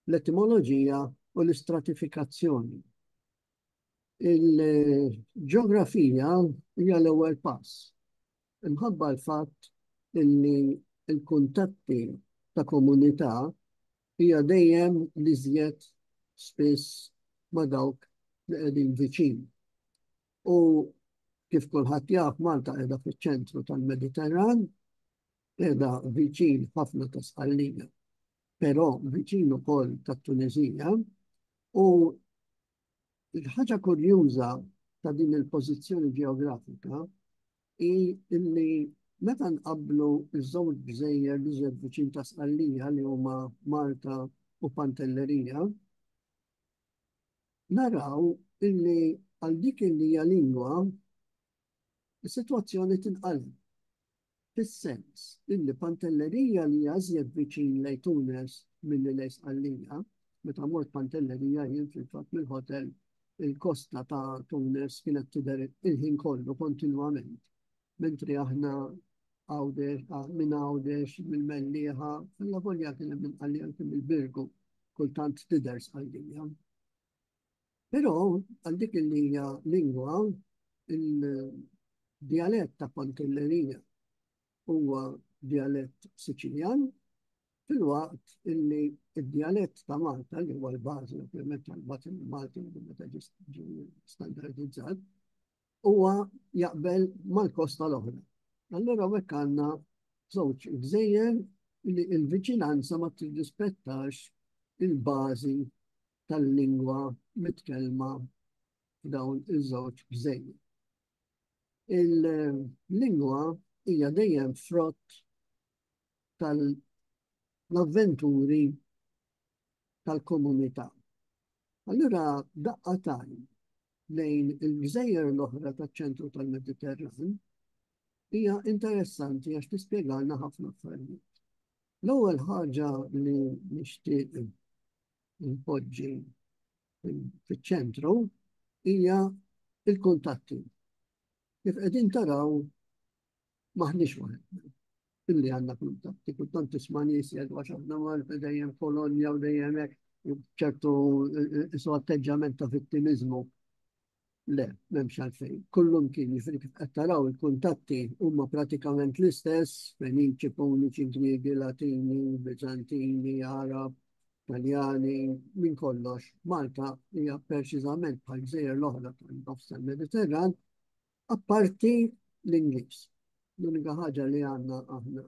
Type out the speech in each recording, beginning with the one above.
l-etimoloġija u l-istratifikazzjoni. Il-ġeografija hija l-ewwel pass. Imħabba l-fatt illi il-kuntatti ta' komunità hija dejjem li żjed spiss ma' dawk li qegħdin viċin. U kif kulħadd jaf Malta qiegħda fiċ-ċentru tal-Mediterran, qiegħda viċin ħafna ta' Sqallija, però viċin ukoll tat-Tunisija. U l-ħaġa kurjuża ta' din il-pożizzjoni ġeografika hi li meta nqabblu ż-żewġ gżejjer li żed viċin ta' Sqallija li huma Malta u Pantellerija, naraw illi għal dik li hija lingwa is-sitwazzjoni tinqaleb. Fis-sens illi Pantellerija li hija iżjed viċin lejn Tunes milli lejn Sqallija, meta mort Pantellerija jien fil-fatt mill-ħotel il-kosta ta' Tunes kienet tidher il-ħin kollu kontinwament. Mentri aħna minn Għawdex, mill-Mellieħa, fil-lavolja kien hemm minn Qallija kien mill-Birgu, kultant tidher Sqallija. Però għal dik li hija lingwa, il-dialett ta' Pantellerija huwa dialett Siċiljan, fil-waqt illi id-dialett ta' Malta, li huwa l-bażi ovvjament tal-batin Malti li meta ġie standardizzat, huwa jaqbel mal-kosta l-oħra. Allura hekk għandna żewġ gżejjer li l-viċinanza ma tirrispettax il-bażi tal-lingwa mitkellma f'dawn iż-żewġ gżejjer. Il-lingwa hija dejjem frott tal-avventuri tal-komunità. Allura daqqatajn lejn il-gżejjer l-oħra taċ-ċentru tal-Mediterran hija interessanti għax tispjegalna ħafna affarijiet. L-ewwel ħaġa li nixtieq npoġġi fiċ-ċentru hija il-kuntatti. Kif qegħdin taraw maħniex waħedna illi għandna kuntatti, kultant tisma' nies jgħidu għax aħna Malta dejjem kolonja u dejjem hekk ċertu atteġġament ta' vittimiżmu. Le, m'hemmx għalfejn. Kullum kien jiġifieri kif qed taraw il-kuntatti huma pratikament l-istess, Feniċi, Puniċi, Griegi, Latini, Biżantini, Arab, Taljani, minn kollox. Malta hija preċiżament bħal gżejjer l-oħra tan-nofs tal-Mediterran, apparti l-Ingliż. L-unika ħaġa li għandna aħna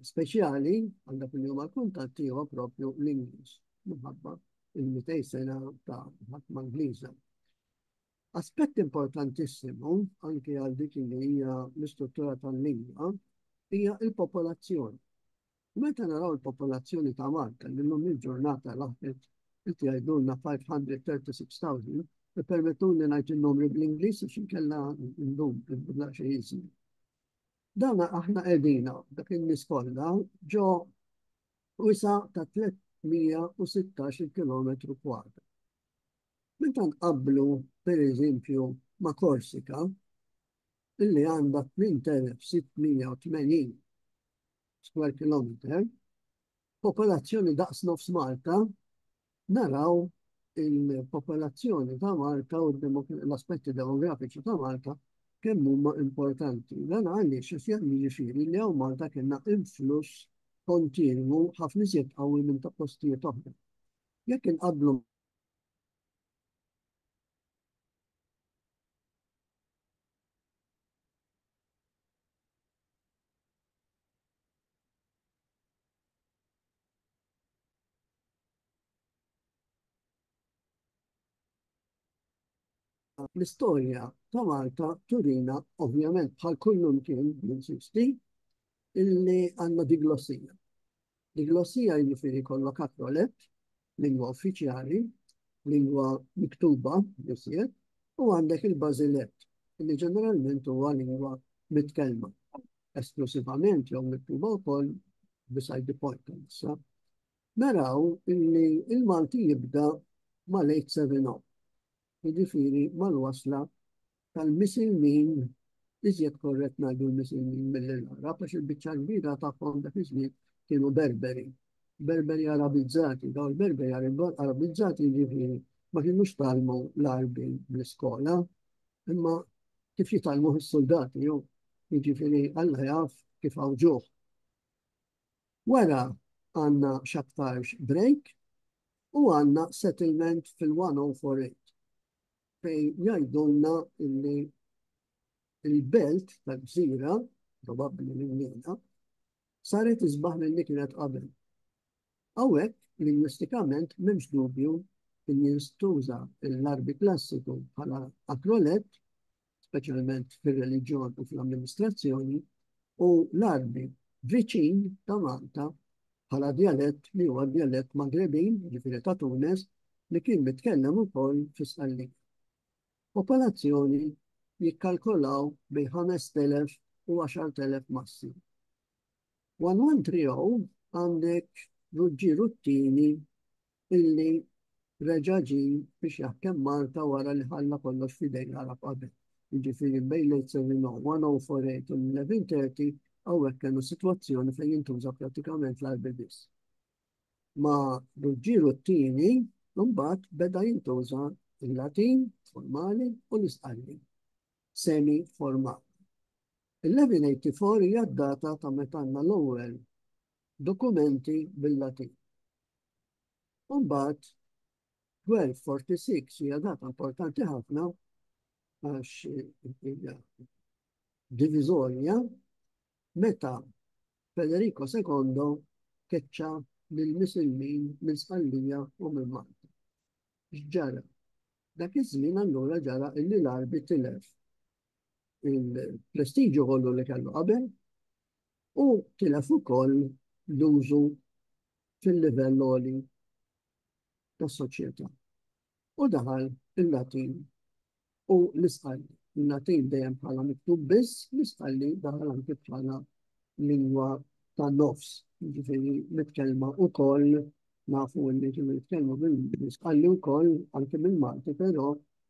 speċjali għal dak li huma kuntatti huwa proprju l-Ingliż, minħabba il-200 sena ta' ħatma Ingliża. Aspett importantissimu anke għal dik li hija l-istruttura tal-lingwa hija l-popolazzjoni. Meta naraw il-popolazzjoni ta' Malta li llum il-ġurnata laħqet qed jgħidulna 536,000, permettuni ngħid in-numri bl-Ingliż għax inkella ndum bla xi jismi. Dawna aħna qegħdina dak in-nies kollha ġo wisa ta' 316 km². Meta nqabblu pereżempju ma' Korsika illi għandha 8680 square kilometer, popolazzjoni daqs nofs Malta, naraw il-popolazzjoni ta' Malta u l-aspetti demografiċi ta' Malta kemm huma importanti. Dan għaliex jiġifieri li hawn Malta kellna influss kontinwu ħafna iżjed qawwi minn ta' postijiet oħra. Jekk inqabblu l-istorja ta' Malta turina ovvjament bħal kullum kien insisti illi għandna diglossija. Diglossija jiġifieri jkollok akrolet, lingwa uffiċjali, lingwa miktuba jisiet, u għandek il-bażilett, li ġeneralment huwa lingwa mitkellma, esklusivament jew miktuba wkoll beside the point. Naraw illi il-Malti jibda ma' late 7 jiġifieri mal-wasla tal-Misilmin, iżjed korrett ngħidu l-Misilmin mill-Arab, għax il-biċċa kbira tagħhom dak iż-żmien kienu Berberi. berberi arabizzati, daw il-berberi arabizzati ġifiri ma kienux talmu l-arbi bl-iskola, imma kif jitalmu s-soldati, jew ġifiri Alla jaf kif għawġuħ. Wara għanna xaktarx break u għanna settlement fil-1048 fej jajdunna illi il-belt tal-gżira, probabbli minnina, saret izbaħ minn li kienet qabel. Għawek, lingwistikament, memx dubju in jinstuża l-arbi klassiku bħala akrolet, speċjalment fil-reliġjon u fl-amministrazzjoni, u l-arbi viċin ta' Malta bħala dialett li huwa dialett Magrebin, ġifieri ta' Tunes, li kien mitkellem ukoll fis-Sqallija. Popolazzjoni jikkalkulaw bejn 5,000 u 10,000 massi. 1130 għandek Ruġġi Ruttini illi reġaġi biex jaħkem Malta wara li ħalla kollox fidejn Arab qabel. Jiġifieri bejn l-870 1048 u 1130 hawnhekk kienu sitwazzjoni fejn jintuża prattikament l-arbi biss. Ma Ruġġi Ruttini mbagħad beda jintuża il-Latin formali u l-Isqalli semi formali. Il-1184 hija d-data ta' meta għandna l-ewwel dokumenti bil-Latin. Mbagħad 1246 hija data importanti ħafna għax hija diviżorja meta Federico II keċċa lill-Misilmin minn Sqallija u minn Malta. X'ġara? Dak iż-żmien allura ġara illi l-arbi tilef il-prestiġu kollu li kellu qabel u tilef ukoll l-użu fil-livell għoli tas-soċjetà. U daħal il-Latin u l-Isqalli. Il-Latin dejjem bħala miktub biss, l-Isqalli daħal anke bħala lingwa ta' nofs. Ġifieri nitkellma ukoll nafu li kienu jitkellmu bil-Isqalli wkoll anke bil-Malti, però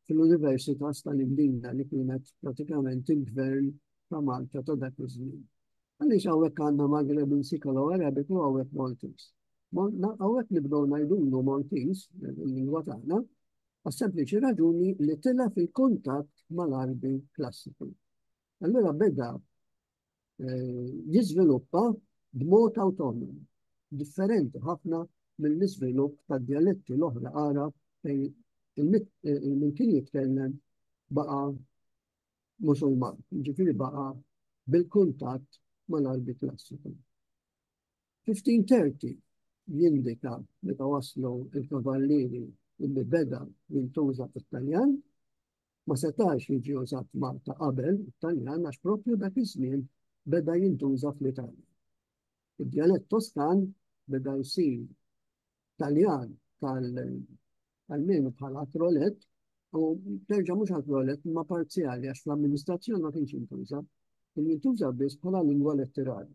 fil-Università tal-Indina li kienet pratikament il-gvern ta' Malta ta' dak iż-żmien. Għaliex hawnhekk għandna Magrebin Sikolo Arabic u hawnhekk Maltese. Hawnhekk nibdew ngħidulu Maltese, il-lingwa tagħna, għas-sempliċi raġuni li tilef il-kuntatt mal-Arbi klassiku. Allura beda jiżviluppa b'mod autonomu, differenti ħafna mill-iżvilupp tad-dialetti l-oħra Arab fejn min kien jitkellem baqa Musulman, ġifieri baqa bil-kuntatt mal-Arbi klassiku. 1530 jindika meta waslu il-kavallieri illi beda jintuża it-Taljan, ma setax jiġi użat Malta qabel it-Taljan għax proprju dak iż-żmien beda jintuża fl-Italja. Id-dialett Toskan beda jsir Taljan tal-menu bħala akrolet u terġa' mhux akrolet ma parzjali għax fl-amministrazzjoni ma kienx jintuża, kien jintuża biss bħala lingwa letterali.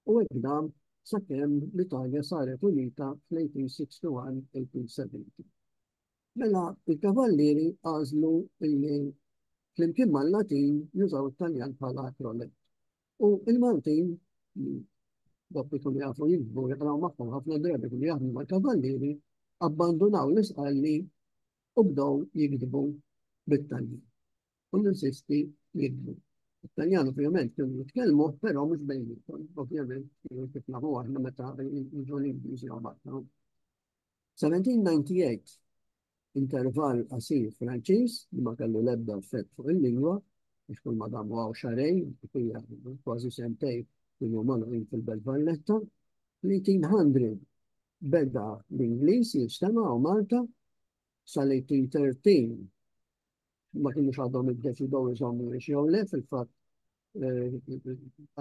U hekk dan sakemm l-Italja saret unita fl-1861-1870. Mela il-kavallieri għażlu li flimkien mal-Latin jużaw it-Taljan bħala akrolet. U il-Maltin dopo jkunu jafu jikbu, jaqraw magħhom ħafna drabi kun jaħdmu mal-kavallieri, abbandunaw l-Isqalli u bdew jikdbu bit-Taljan. U l-insisti jikdbu. Il-Taljan ovvjament kienu jitkellmu, però mhux bejniethom. Ovvjament kienu kif nafu aħna meta jiġu l-Ingliżi għabatna. 1798 intervall qasir Franċiż li ma kellu l-ebda effett fuq il-lingwa, biex kull ma damu għaw xarej, kważi sentej kienu magħluqin fil-Belt Valletta. 1800 beda l-Ingliż jistema' u Malta sal-1813 ma kienux għadhom iddeċidew iżommu biex jew le fil-fatt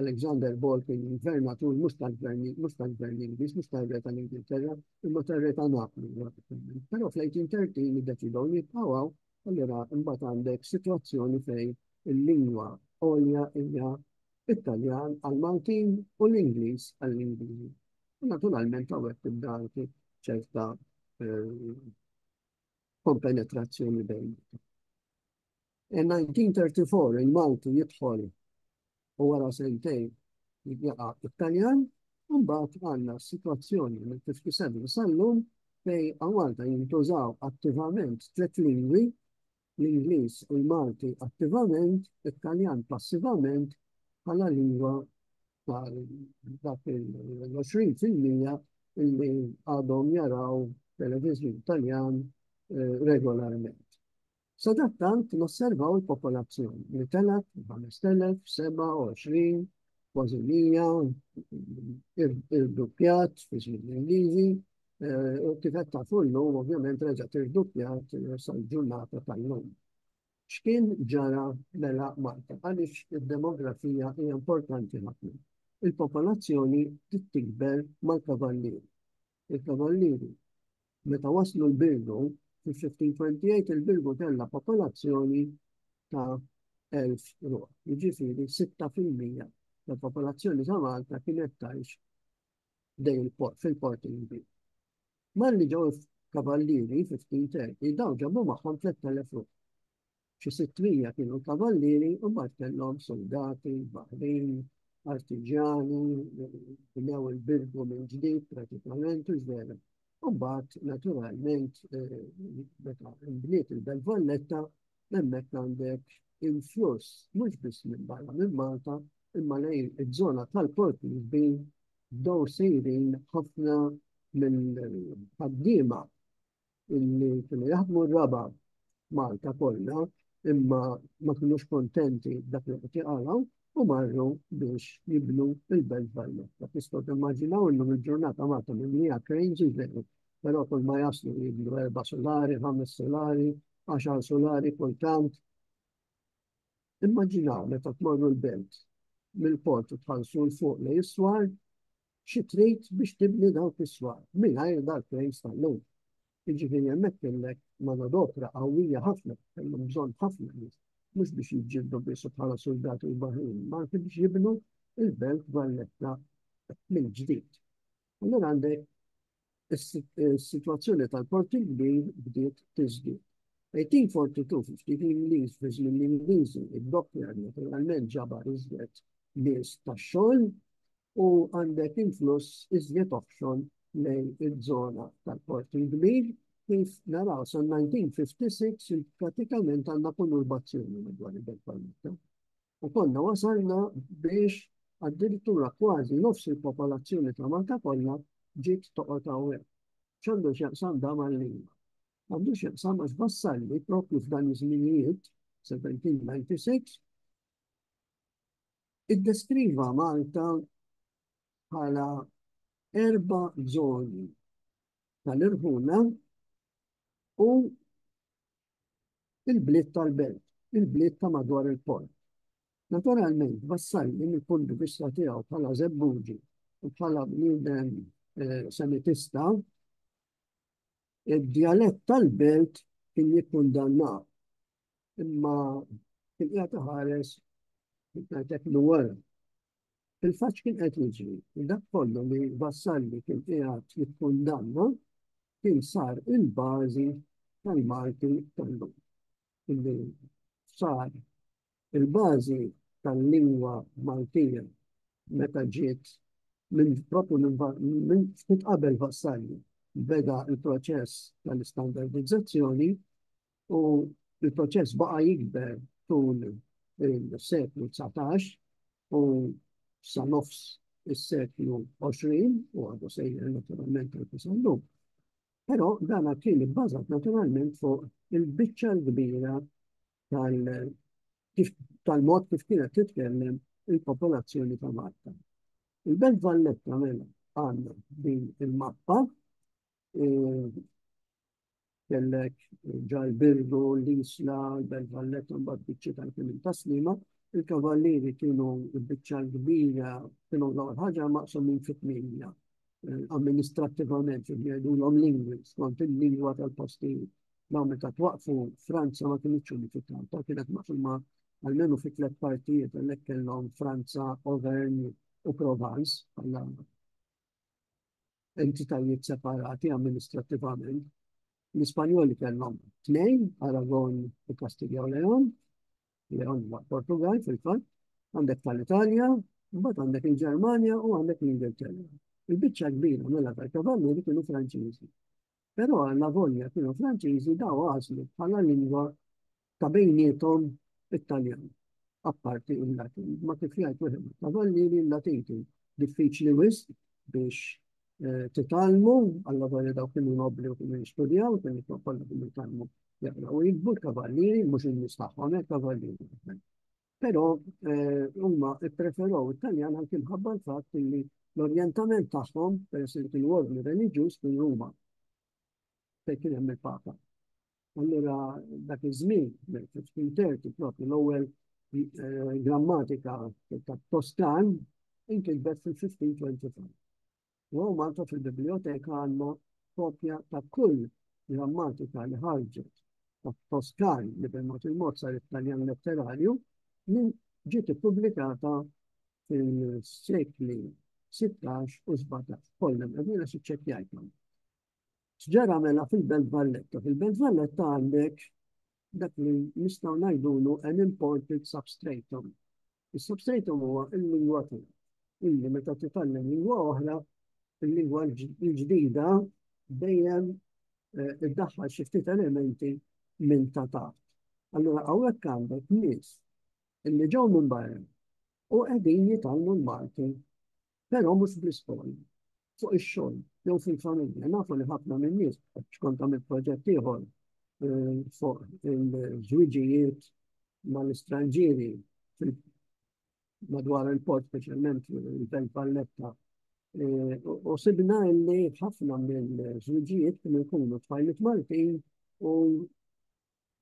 Alexander Ball kien gvernatur mhux tal-gvern Ingliż, mhux tal-re tal-Ingilterra, imma tal-re ta' Napoli. Però fl-1813 iddeċidew jibqgħu allura imbagħad għandek sitwazzjoni fejn il-lingwa għolja hija it-Taljan għal-Maltin u l-Ingliż għall-Ingliżi. Naturalment hawnhekk tibda anke ċerta kompenetrazzjoni bejnietom. In 1934 il-Malti jidħol u wara sentejn jaqa' it-Taljan Mbagħad għandna s-sitwazzjoni mill-57 sal-lum fej għawalta jintużaw attivament tliet lingwi, l-Ingliż u l-Malti attivament, l-Italjan passivament bħala lingwa tal dak il-20% illi għadhom jaraw televizjoni Taljan regolarment. Sadattant nosservaw il-popolazzjoni li telet 5,027 kważi 100 ir-dupjat fi l-Ingliżi u kif qed tafu llum ovvjament reġgħet ir-dupjat sal-ġurnata tal-lum. X'kien ġara mela Malta għaliex id-demografija hija importanti ħafna. Il-popolazzjoni tikber mal-kavallieri. Il-kavallieri meta waslu l-Birgu fil-1528 il-Birgu kellha popolazzjoni ta' 1000 ruħ. Jiġifieri 6% tal-popolazzjoni ta' Malta kienet tgħix fil-port il-kbir. Malli ġew kavallieri 1530 dawn ġabu magħhom 3000 ruħ. Xi 600 kienu kavallieri u mbagħad kellhom soldati, baħrin, artiġjani, bnew il-Birgu minn ġdid pratikament u ġvera. U mbagħad naturalment meta nbniet il-Belt Valletta hemmhekk għandek influss mhux biss minn barra minn Malta imma lejn iż-żona tal-port il-kbir bdew sejrin ħafna mill-ħaddiema illi kienu jaħdmu r-raba Malta kollha imma ma kinux kontenti dak li qed jaqalgħu u marru biex jibnu il-Belt Valletta. Tistgħu timmaġinaw illum il-ġurnata Malta mimlija cranes veru, però kull ma jaslu jibnu 4 solari, 5 solari, 10 solari kultant. Immaġinaw meta tmorru l-belt mill-port tħallsu l-fuq li jiswar xi trid biex tibni dawk is-swar mingħajr dal-cranes tal-lum. Jiġifieri hemmhekk kellek manodopra qawwija ħafna, kellhom bżonn ħafna nies, mhux biex jiġġieldu biss bħala soldati u baħrin, ma anke biex jibnu il-Belt Valletta mill-ġdid. Allura għandek is-sitwazzjoni tal-Port il-Kbir bdiet tiżdied. 1842 ftit l-Ingliż fi żmien l-Ingliżi id-doppjar naturalment ġabar iżjed nies tax-xogħol u għandek influss iżjed offshore lejn iż-żona tal-Port il-Kbir kif naraw sa 1956 pratikament għandna konurbazzjoni madwar il-Belt Valletta. U konna wasalna biex addirittura kważi nofs il-popolazzjoni ta' Malta kollha ġiet toqgħod hawnhekk. X'għandu x'jaqsam da mal-lingwa. Għandu x'jaqsam għax Vassalli propju f'dan iż-żminijiet 1796 iddeskriva Malta bħala 4 żoni tal-irħuna u il-bliet tal-belt, il-bliet ta' madwar il-port. Naturalment, Vassalli mill-punt di vista tiegħu bħala żebbuġi u bħala bniedem semitista, id-dialett tal-belt kien jikkundanna imma kien qiegħed iħares qed wara. Il-fatt kien qed jiġri, dak kollu li Vassalli kien qiegħed jikkundanna kien sar il-bażi tal-Malti tal-lum. Illi sar il-bażi tal-lingwa Maltija meta ġiet minn ftit qabel Vassalli beda il-proċess tal-istandardizzazzjoni u il-proċess baqa' jikber tul il-seklu 19 u sa nofs is-seklu 20 u għadu sejjer naturalment il-pisallum. Però dana kien ibbażat naturalment fuq il-biċċa l-kbira tal-mod kif kienet titkellem il-popolazzjoni ta' Malta. Il-Belt Valletta mela għandna din il-mappa kellek ġa l-Birgu, l-Isla, l-Belt Valletta mbagħad biċċi tal-kien taslima, il-kavallieri kienu l-biċċa l-kbira kienu l-ewwel ħaġa maqsumin fit-tmien amministrattivament jgħidulhom lingwi skont il-lingwa tal-postijiet. Dawn meta twaqfu Franza ma kienx unifikata, kienet maqsuma almenu fi 3 partijiet għalhekk kellhom Franza, Auvergne u Provence bħala entitajiet separati amministrattivament. L-Ispanjoli kellhom 2, Aragon u Kastilja u Leon huwa Portugal fil-fatt, għandek tal-Italja, Mbagħad għandek il-Ġermanja u għandek l-Ingilterra. Il-biċċa kbira mela tal-kavallieri kienu Franċiżi. Però la volja kienu Franċiżi daw għażlu bħala lingwa ta' bejniethom Italjan. Apparti il-Latin. Ma kif jgħid wieħed kavallieri il-Latin kien diffiċli wisq biex titalmu, alla volja daw kienu nobli u kienu jistudjaw, kienu kollha kienu jitalmu jaqraw jikbu l-kavallieri, mhux in-nies tagħhom, kavallieri. Però huma ppreferaw Italjan anke mħabba l-fatt li l-orjentament tagħhom, peress li kienu ordni reliġjuż, kien Ruma, fejn kien hemm il-Papa. Allura dak iż-żmien, fil-1530 propri l-ewwel grammatika ta' Toskan inkitbet fil-1525. U Malta fil-biblioteka għandna kopja ta' kull grammatika li ħarġet ta' Toskan li bil-mod il-mod sar Italjan letterarju min ġiet ippubblikata fil-sekli 16 u 17. Kollem, għadina xieċċekkjajtam. Ġara mela fil-Belt Valletta. Fil-Belt Valletta għandek dak li nistaw najdulu an imported substratum. Il-substratum huwa il-lingwa tiegħek. Illi meta titgħallem lingwa oħra, il-lingwa l-ġdida dejjem iddaħħal xi ftit elementi minn tatat. Allura hawnhekk għandek nies illi ġew minn barra u qegħdin jitgħallmu l-Malti, però mhux bl-iskola, fuq ix-xogħol jew fil-familja. Nafu li ħafna minn nies xkont għamil proġett ieħor fuq il-żwiġijiet mal-istranġieri madwar il-port, speċjalment fil-Belt Valletta. U sibna li ħafna mill-żwiġijiet kienu jkunu tfajlit Maltin u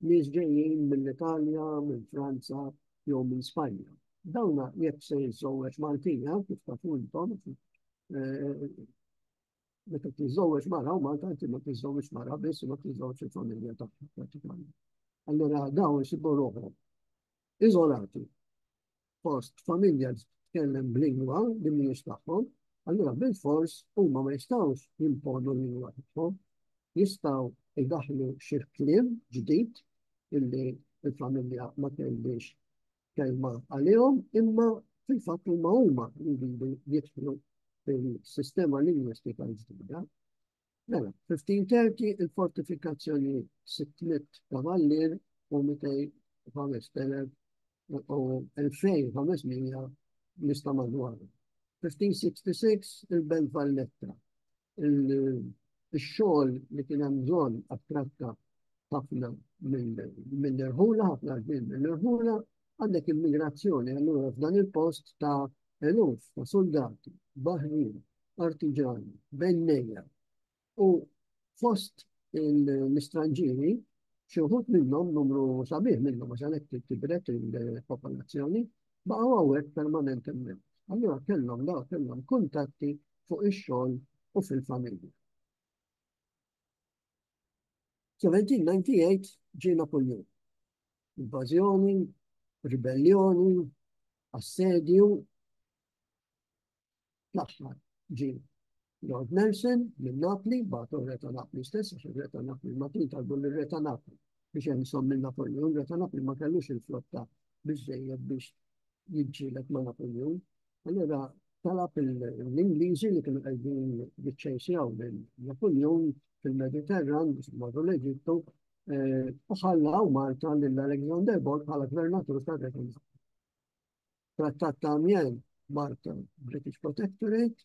nies ġejjin mill-Italja, minn Franza jew minn Spanja. Dawna jekk se jiżżewweġ Maltija, kif tafu intom, meta tiżżewweġ mara u Malta inti ma tiżżewweġ mara biss ma tiżżewweġ il-familja tagħha pratikament. Allura dawn isibu ruħhom iżolati fost familja tkellem b'lingwa li mhijiex tagħhom, allura bil-fors huma ma jistgħux jimponu l-lingwa tagħhom, jistgħu jdaħħlu xi kliem ġdid illi il-familja ma kellix kelma għalihom, imma fil-fatt huma li jridu jidħlu fil-sistema lingwistika ġdida. Mela, 1530 il-fortifikazzjoni 600 kavallier u 205,000 u 2500 nista' madwar. 1566 il-Belt Valletta. Il-xogħol li kien hemm bżonn attratta ħafna mill-irħula, ħafna mill-irħula, għandek immigrazzjoni, allura f'dan il-post ta' eluf ta' soldati, baħrin, artiġani, bennejja u fost l-istranġiri, xi wħud minnhom numru sabiħ minnhom għax hekk tibret il-popolazzjoni, baqgħu hawnhekk permanentement. Allura kellhom kuntatti fuq ix-xogħol u fil-familja. 1798 ġie Napoleon. Invażjoni, ribellioni, assedju, l-aħħar ġie Lord Nelson minn Napli, bagħtu r-re ta' Napli stess, għax ir-re ta' Napli Maltin talbu l-re ta' Napli biex jensom minn Napoleon. Re ta' Napli ma kellux il-flotta biżżejjed biex jiġġieled ma' Napoleon. Allura talab l-Ingliżi li kienu qegħdin jiċċejsjaw lil Napoleon fil-Mediterran biex marru l-Eġittu u ħallaw Malta lill-Alexander Borg bħala gvernatur tar-Reġjun. Trattat ta' Amiens, Malta, British Protectorate,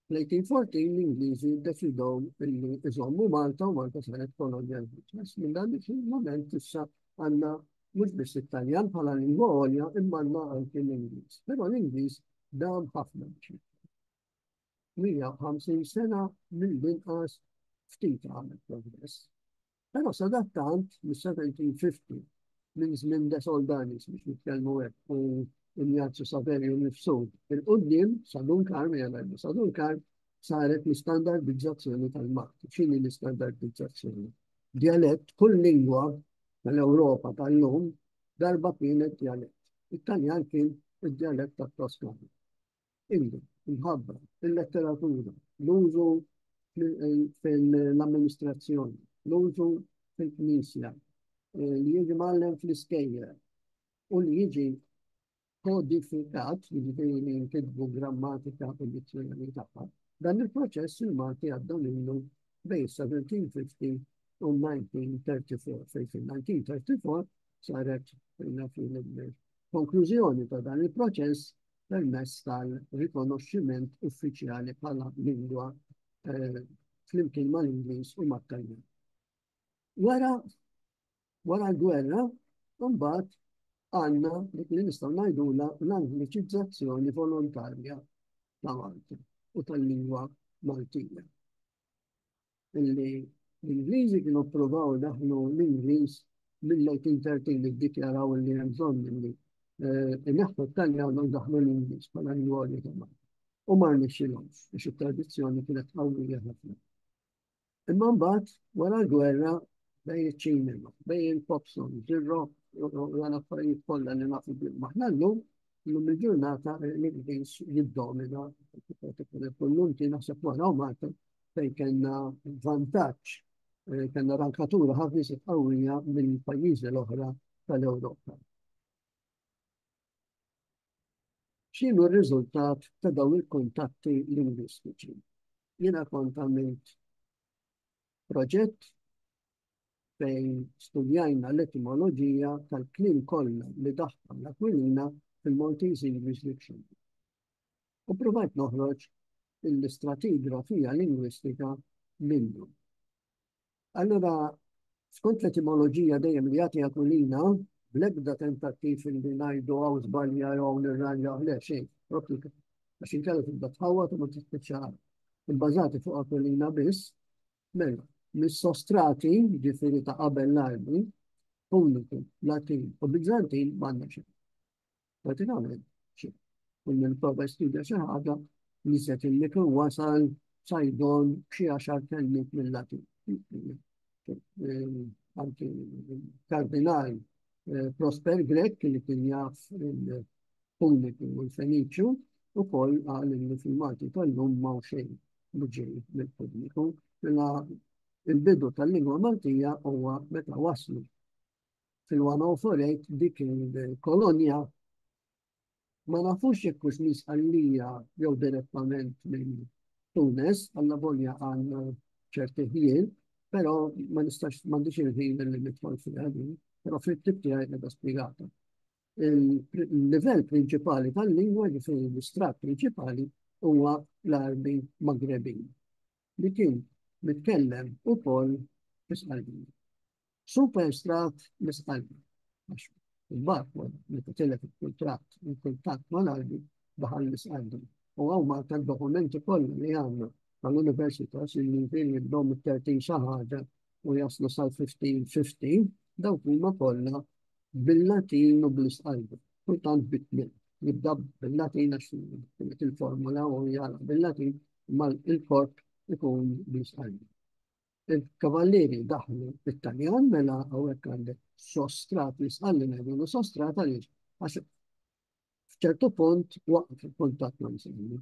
fl-1814 l-Ingliżi ddeċidew li iżommu Malta u Malta saret kolonja l-Britanniż. Minn dan il-moment issa għandna mhux biss Italjan bħala lingwa għolja imma għandna anke l-Ingliż. Però l-Ingliż dam ħafna biex. 150 sena mill-inqas ftit għamel progress. Però sadattant mis-1750 minn żmien de Soldanis biex nitkellmu hekk u Ignazio Saverio nifsu il-qudiem Sadunkar minn Sadunkar saret l-istandardizzazzjoni tal-Malti. X'inhi l-istandardizzazzjoni? Dialett, kull lingwa tal-Ewropa tal-lum darba kienet dialett. It-Taljan kien id-dialett tat-Toskana. Illi, il-ħabba, il-letteratura, l-użu fil-amministrazzjoni, l-użu fil-knisja, li jiġi mallem fl-iskejjer u li jiġi kodifikat, jiġifieri nkitbu grammatika u dizzjonari tagħha. Dan il-proċess il-Malti għadda minnu bejn 1750 u 1934. Fejn fil-1934 saret il-konklużjoni ta' dan il-proċess permezz tal-rikonoxximent uffiċjali bħala lingwa flimkien mal-Ingliż u mat-Taljan. Wara l-gwerra, mbagħad għandna dik li nistgħu ngħidula l-angliċizzazzjoni volontarja ta' Malta u tal-lingwa Maltija. Illi l-Ingliżi kienu ppruvaw daħlu l-Ingliż mill-1813 iddikjaraw li hemm bżonn li neħħu t-Taljan u daħlu l-Ingliż bħala lingwa ta' Malta. U ma rnexxilhomx biex it-tradizzjoni kienet qawwija ħafna. Imma mbagħad wara l-gwerra bejn iċ-ċinema, bejn il-pop songs, il-rock, l-affarijiet kollha li nafu maħna llum il-ġurnata l-Ingliż jiddomina. Kullunti naħseb wara Malta fejn kellna vantaġġ, kellna rankatura ħafna qawwija mill-pajjiżi l-oħra tal-Ewropa. X'inhu r-riżultat ta' dawn il-kuntatti lingwistiċi? Jiena kont għamilt proġett fejn studjajna l-etimoloġija tal-kliem kollha li daħħal l-Aquilina fil-Maltese English Dictionary. U provajt noħroġ l-istratigrafija lingwistika minnu. Allora, skont l-etimoloġija dejjem li jagħti Aquilina, bl-ebda tentattiv li ngħidu hawn żbalja jew nirranja le xejn, propri għax inkella tibda tħawwat u ma tispiċċa. Ibbażati fuq Aquilina biss, mela mis-sostrati, ġifieri ta' qabel l-arbi, Puniku, Latin u Bizantin m'għandna xejn. Pratikament xejn. Kull nipprova jstudja xi ħaġa li se illi kien wasal Sajdon b'xi 10 kelmiet mill-Latin. Anki kardinal Prosper Grek li kien jaf il-Puniku u l-Feniċju ukoll qal li fil-Malti tal-lum ma' xejn li ġej mill-Puniku. Il-bidu tal-lingwa Maltija huwa meta waslu fil-104 dik il-kolonja ma nafux jekk hux nies qallija jew direttament minn Tunes, alla volja għandna ċerti ħin, però ma nistax m'għandix il-ħin li nidħol fiha din, però fil-tip tiegħi qiegħda spjegata. Il-livell prinċipali tal-lingwa ġifieri l-istrat prinċipali huwa l-Arbi Magrebin li kien mitkellem ukoll bis-qalbi. Superstrat bis-qalbi. Il-bark li titilef il-kuntatt mal-qalbi daħal bis-qalbi. U għaw ma tal-dokumenti kollha li għandna tal-Università li jibdew mit-13 xi ħaġa u jaslu sal-1550 dawk huma kollha bil-Latin u bl-isqalbi. Kultant bit-tmien. Jibda bil-Latin għax il-formula u jara bil-Latin mal il-korp ikun bl-isqalbi. Il-kavalleri daħlu bit-Taljan mela hawnhekk għandek sostrat l-isqalli ngħidu sostrat għaliex għax f'ċertu punt waqf il-kuntatt ma' msemmija.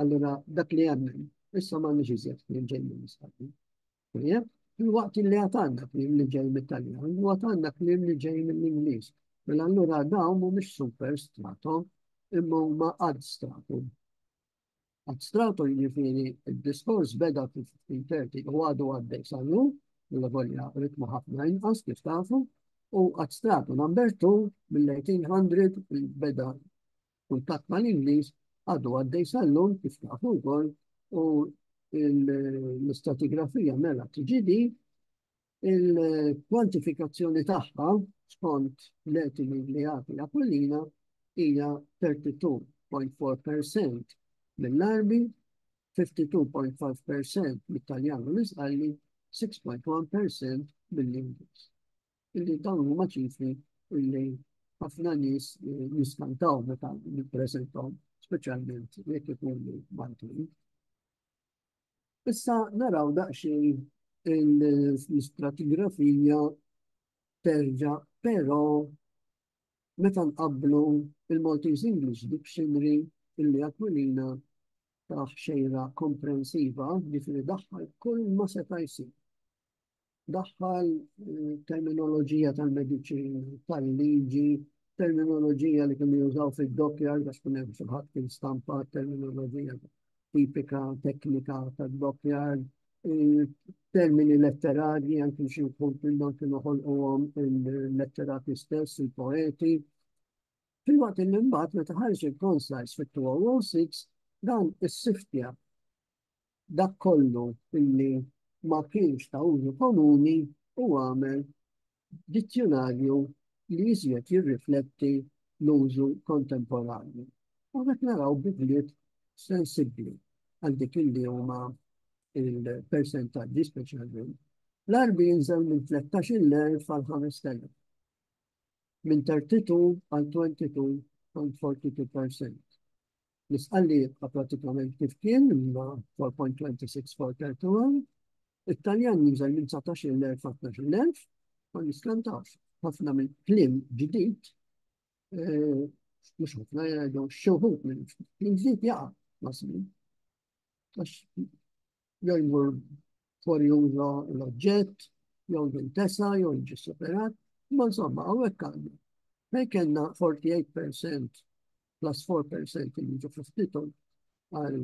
Allura dak li għamil, issa ma' nix iżjed kien ġej mill-isqalbi. Il-waqt li għatanna klim li ġej mit-Taljan, il-waqt għanna klim li ġej mill-Ingliż. Mela allura dawn mhumiex super strato, imma huma ad stratum. Ad strato jiġifieri id-diskors beda fil-1530 u għadu għaddej sal-lum, l-volja ritmu ħafna inqas kif tafu, u ad strato number 2 mill-1800 beda kuntatt mal-Ingliż għadu għaddej sal-lum kif tafu wkoll u l-istratigrafija mela TGD il-kwantifikazzjoni tagħha skont l-etimi li għati Aquilina hija 32.4% mill-Arbi, 52.5% mit-Taljan u l-Isqalli, 6.1% mill-Ingliż. Illi dawn huma ċifri illi ħafna nies jiskantaw meta nippreżentahom, speċjalment jekk ikunu Maltin. Issa naraw daqsxejn l-istratigrafija terġa', però meta nqabblu il-Maltese English Dictionary illi Aquilina taħ xejra komprensiva ġifieri daħħal kull ma seta' jsir. Daħħal terminoloġija tal-mediċina, tal-liġi, terminoloġija li kienu jużaw fil-dockjard, għax kun hemm xi ħadd kien stampa terminoloġija tipika, teknika tad-dockjard, termini letterari, anki xi wħud minnhom kienu ħolquhom il-letterati stess, il-poeti. Fil-waqt li mbagħad meta ħarġ il-Concise fit-2006 dan is-siftja dak kollu illi ma kienx ta' użu komuni u għamel dizzjonarju li jiżjed jirrifletti l-użu kontemporanju. U għet naraw bidliet sensibbli għal dik illi huma il-percentaġġi speċjalment. L-arbi jinżel minn 13,000 għal 5,000. Minn 32 għal 22.42%. Nisqalli pratikament kif kien imma 4.26 for 31. It-Taljan jinżel minn 19,000 għal 12,000. Ma niskantawx. Ħafna minn klim ġdid, mux ħafna jgħidu xoħut minn klim ġdid jaqa' masmin. Jew jmur for juża l-oġġett, jew jintesa, jew jiġi superat, ma insomma hawnhekk għandna. Fejn kellna 48% plus 4% li jiġu fl-iftitol għal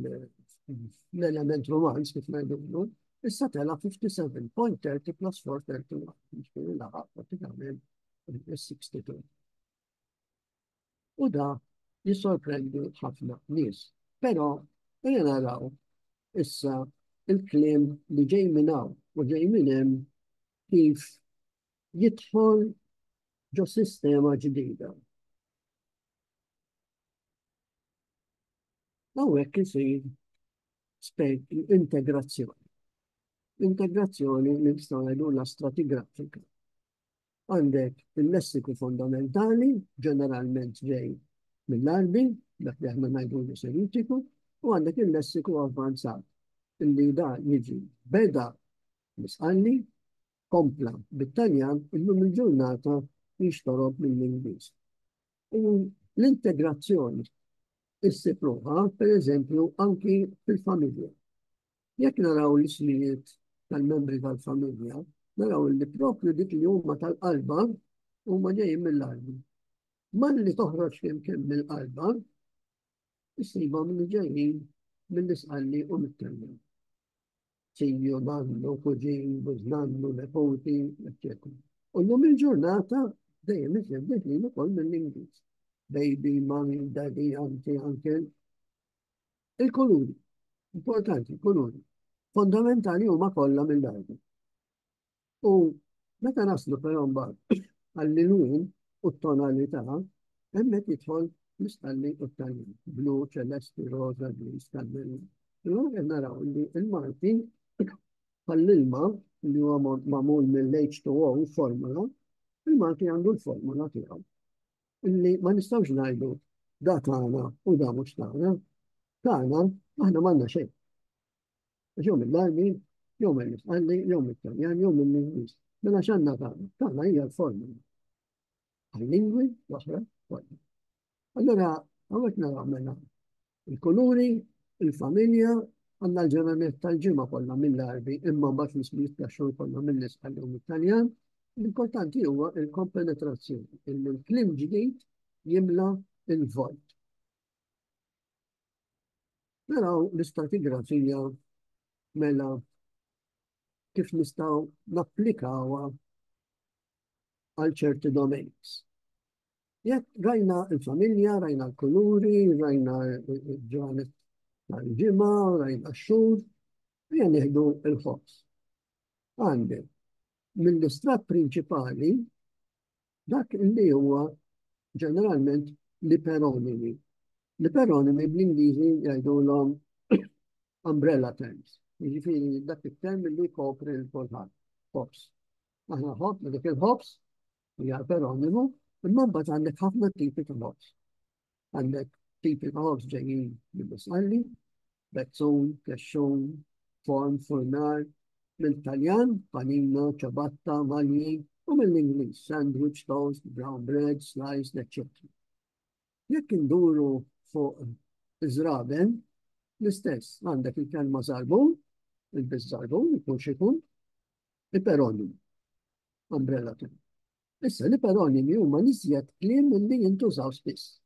l-element romans kif ngħidulu, issa tela 57.30 plus 431, jiġifieri laħaq pratikament 62. U da jissorprendi ħafna nies. Però naraw issa il-klim li ġej minn hawn u ġej minn hemm kif jidħol ġo sistema ġdida. Hawnhekk isir integrazzjoni. Integrazzjoni li nistgħu ngħidulha stratigrafika. Għandek il-lessiku fondamentali, ġeneralment ġej mill-arbi, dak li aħna ngħidulu semitiku, u għandek il-lessiku avvanzat, illi da jiġi beda misqalli, kompla bit-Taljan, illum il-ġurnata jixtorob mill-Ingliż. U l-integrazzjoni issipruħa, per eżempju, anki fil-familja. Jekk naraw l-ismijiet tal-membri tal-familja, naraw li propju dik li huma tal-qalba huma ġejjin mill-qalbi. Man li toħroġ kemm mill-qalba, issiba li ġejjin mill-isqalli u mit-Taljan. Siju, nannu, kuġin, buznannu, nepoti, eccetera. U l-lum il-ġurnata dejjem iżjed li ukoll mill-Ingliż. Baby, mommy, daddy, auntie, uncle. Il-koluri, importanti, il-koluri. Fondamentali huma kollha mill-qalbi. U meta naslu però mbagħad għall-ilwin u t-tonalità, hemmhekk jidħol l-isqalli u t-Taljan. Blu, ċelesti, rosa, gris, kannelli. Qed naraw li l-Malti bħall-ilma li huwa magħmul mill-H2O formula, il-Malti għandu l-formula tiegħu. Illi ma nistgħux ngħidu da tagħna u da mhux tagħna. Tagħna aħna m'għandna xejn. Jew mill-armi, jew mill-isqalli, jew mit-Taljan, jew mill-Ingliż. Mela x'għandna tagħna? Tagħna hija l-formula. Għal-lingwi l-oħra formula. Allura hawnhekk naraw mela il-kuluri, il-familja, għandna l-ġenerament tal-ġimgħa kollha mill-arbi, imma mbagħad l-ismijiet tax-xhur kollha mill-isqalli u mit-Taljan. L-importanti huwa il-kompenetrazzjoni, il-klim ġdid jimla il-vojt. Naraw l-istratigrafija mela kif nistgħu napplikawha għal ċerti domains. Jekk rajna l-familja, rajna l-kuluri, rajna l-ġranet tal-ġimgħa, rajna x-xhur, ejja nieħdu l-ħoss. Għandek mill-istrat prinċipali dak li huwa ġeneralment l-iperonimi. L-iperonimi bl-Ingliżi jgħidulhom umbrella terms. Jiġifieri dak it-term li jkopri l-kulħadd. Hops. Aħna ħobb, dik il-ħobbs hija peronimu, imma mbagħad għandek ħafna tipi ta' ħobbs. Għandek tipi ta' ħobbs ġejjin mill-isqalli, bezzun, kexxun, form, furnar, mill-Taljan, panino, ciabatta, malji, u mill-Ingliż, sandwich, toast, brown bread, sliced, etc. Jekk induru fuq iżraben, l-istess, għandek il-kelma żarbun, il-biż żarbun, ikun xikun, il-peronimu, umbrella term. Issa li paronimi huma l-iżjed kliem li jintużaw spiss.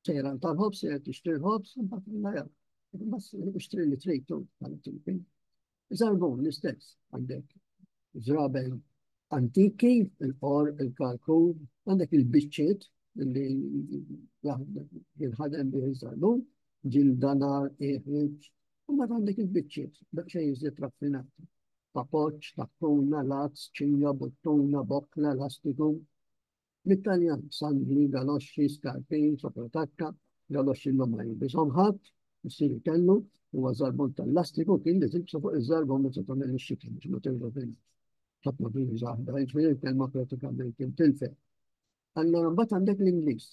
Sejran tal-ħobs, sejran tixtri l-ħobs, mbagħad la bas ixtri li trejtu tal-tipi. Żarbun l-istess għandek żraben antiki, il-qor, il-kalkun, għandek il-biċċiet li jinħadem bih żarbun, ġildanar, iħriġ, u mbagħad għandek il-biċċiet, daqsxejn iżjed raffinati. Papoċ, tappuna, lazz, ċinja, bottuna, bokla, elastiku. L-Italjan, sandli, galosċi, skarpin, sopratakka, galosċi l-lomma jibisom ħadd, jissir kellu, u għazarbon tal-lastiku, kien li tibsu fuq iż-żarbon meta tagħmel ix-xikin, ġmu tilfu fil ħatma fil ġaħda, ġmir kelma pratikament kien tilfe. Allora mbagħad għandek l-Ingliż.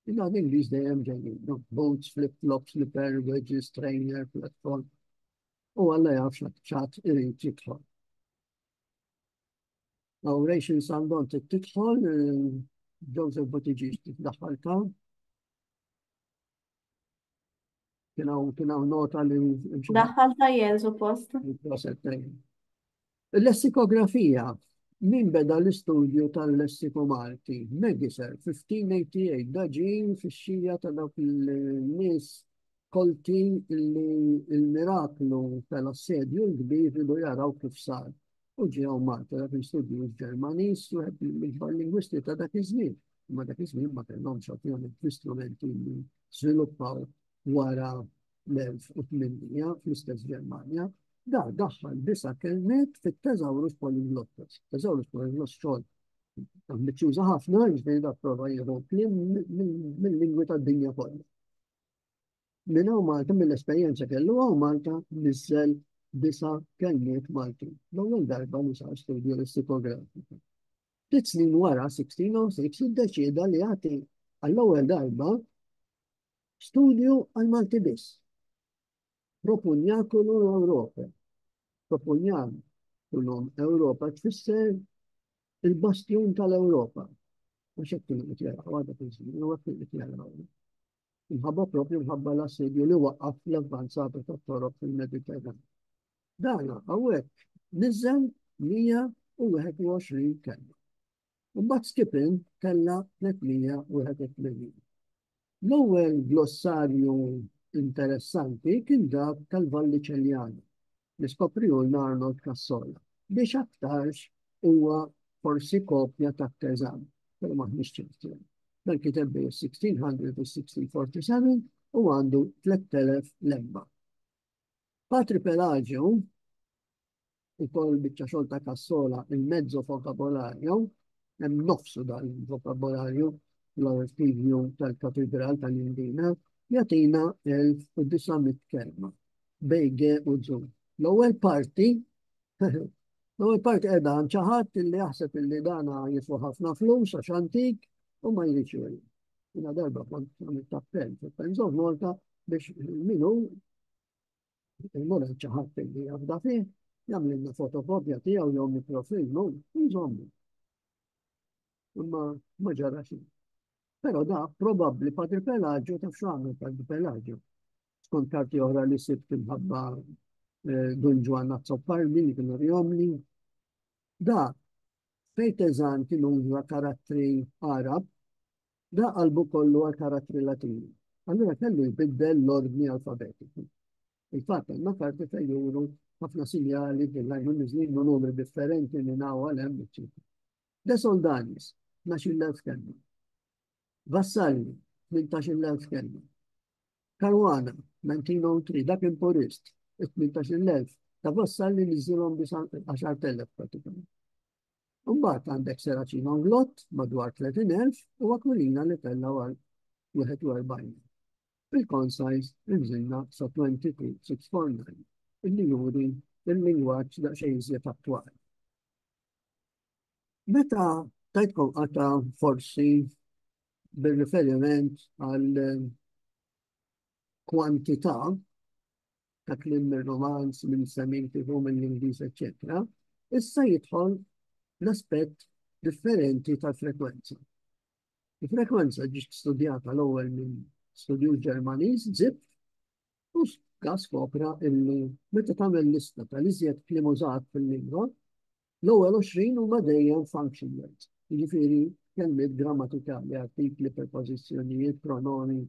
Illa l-Ingliż dejjem ġejjin, boots, flip-flops, slipper, wedges, trainer, platform. U Alla jaf xat irid jidħol. Operation Sandon tidħol, Joseph Buttigieg tiddaħħal ta' kienaw nota li Daħħal tajjel suppost. Il-lessikografija, min beda l-istudju tal-lessiku Malti? Megiser, 1588, daġin fix-xija ta' dawk il-nies kolti il-miraklu tal-assedju l-kbir li jaraw kif sar. U ġew Malta dak l-istudju Ġermanis u l-ikbar lingwisti ta' dak iż-żmien. Ma dak iż-żmien ma kellhomx ovvjament l-istrumenti li żviluppaw wara l-1800 fl-istess Ġermanja. Da daħħal disa kelmet fit-teżawrus poliglottos. Teżawrus poliglottos xogħol ambiċjuża ħafna, ġifieri da prova jieħu kliem mill-lingwi tad-dinja kollha. Minn hawn Malta mill-esperjenza kellu hawn Malta nissel disa kelmiet Malti. L-ewwel darba li sar studju lessikografiku. 3 snin wara 1606 iddeċieda li jagħti għall-ewwel darba studju għal Malti biss. Propunjakulum Ewropa. Propunjakulum Ewropa tfisser il-bastjon tal-Ewropa. Mhux hekk kienu qed jaraw għadha fiż-żmien, huwa kien qed jaraw. Imħabba propju mħabba l-assedju li waqqaf l-avvanzata tat-toroq fil-Mediterran. Dana hawnhekk niżel 121 kelma. Mbagħad skipping kellha 381. L-ewwel glossarju interessanti kien dak tal-Valli Ċeljana li skoprihulna Arnold Cassola biex aktarx huwa forsi kopja ta' Teżan, però maħniex ċerti. Dan kiteb bejn 1600 u 1647 u għandu 3000 lemma. Patri Pelagio, ukoll biċċa xogħol ta' Cassola, il-mezzo vokabolarju, hemm nofsu dal-vokabolarju l-archivju tal-katedral tal-Indina, jatina 1900 kelma, bejge u żum. L-ewwel parti qiegħda ċaħat li jaħseb li dana jiswa ħafna flus għax antik u ma jridx juri. Jiena darba kont għamil tappell fil-Penżon Malta biex minnu il-mora ċaħat li jafda fih, jagħmlilna fotokopja tiegħu jew mikrofilmu, nżommu. Imma ma ġara xejn. Pero da probabbli Padre Pelagio taf x'għamel Padre Pelagio. Skont karti oħra li sibt imħabba Don Ġwanna Zopparli li kienu rjomli. Da fejn Teżan kienu uża karattri Arab, da qalbu kollu għal karattri Latini. Allura kellu jbiddel l-ordni alfabetiku. Il-fatt għandna karti fejn juru ħafna sinjali bil-lajnu nizlin numri differenti minn hawn hemm eċċetera. De Soldanis, 12,000 kelma. Vassalli, 18,000 kelma. Caruana, 1903, dak Imporist, 18,000. Ta' Vassalli li żilhom 10,000 pratikament. Mbagħad għandek Seracino Glott madwar 30,000 u Aquilina li tella għal 41. Il-Concise inżilna sa 22,649. Illi juri il-lingwaġġ daqsxejn iżjed attwali. Meta tajtkom għata forsi bil-riferiment għal kwantità ta' klim mir-romans, minn semminti u mill-Ingliż, eccetera, issa jidħol l-aspett differenti tal-frekwenza. Il-frekwenza ġiet studjata l-ewwel minn studju Ġermaniż, Zipf, u skopra illi meta tagħmel lista tal-iżjed kliem użat fil-lingwa, l-ewwel 20 huma dejjem function words. Jiġifieri kelmiet grammatikali, artikli, prepożizzjonijiet, pronomi.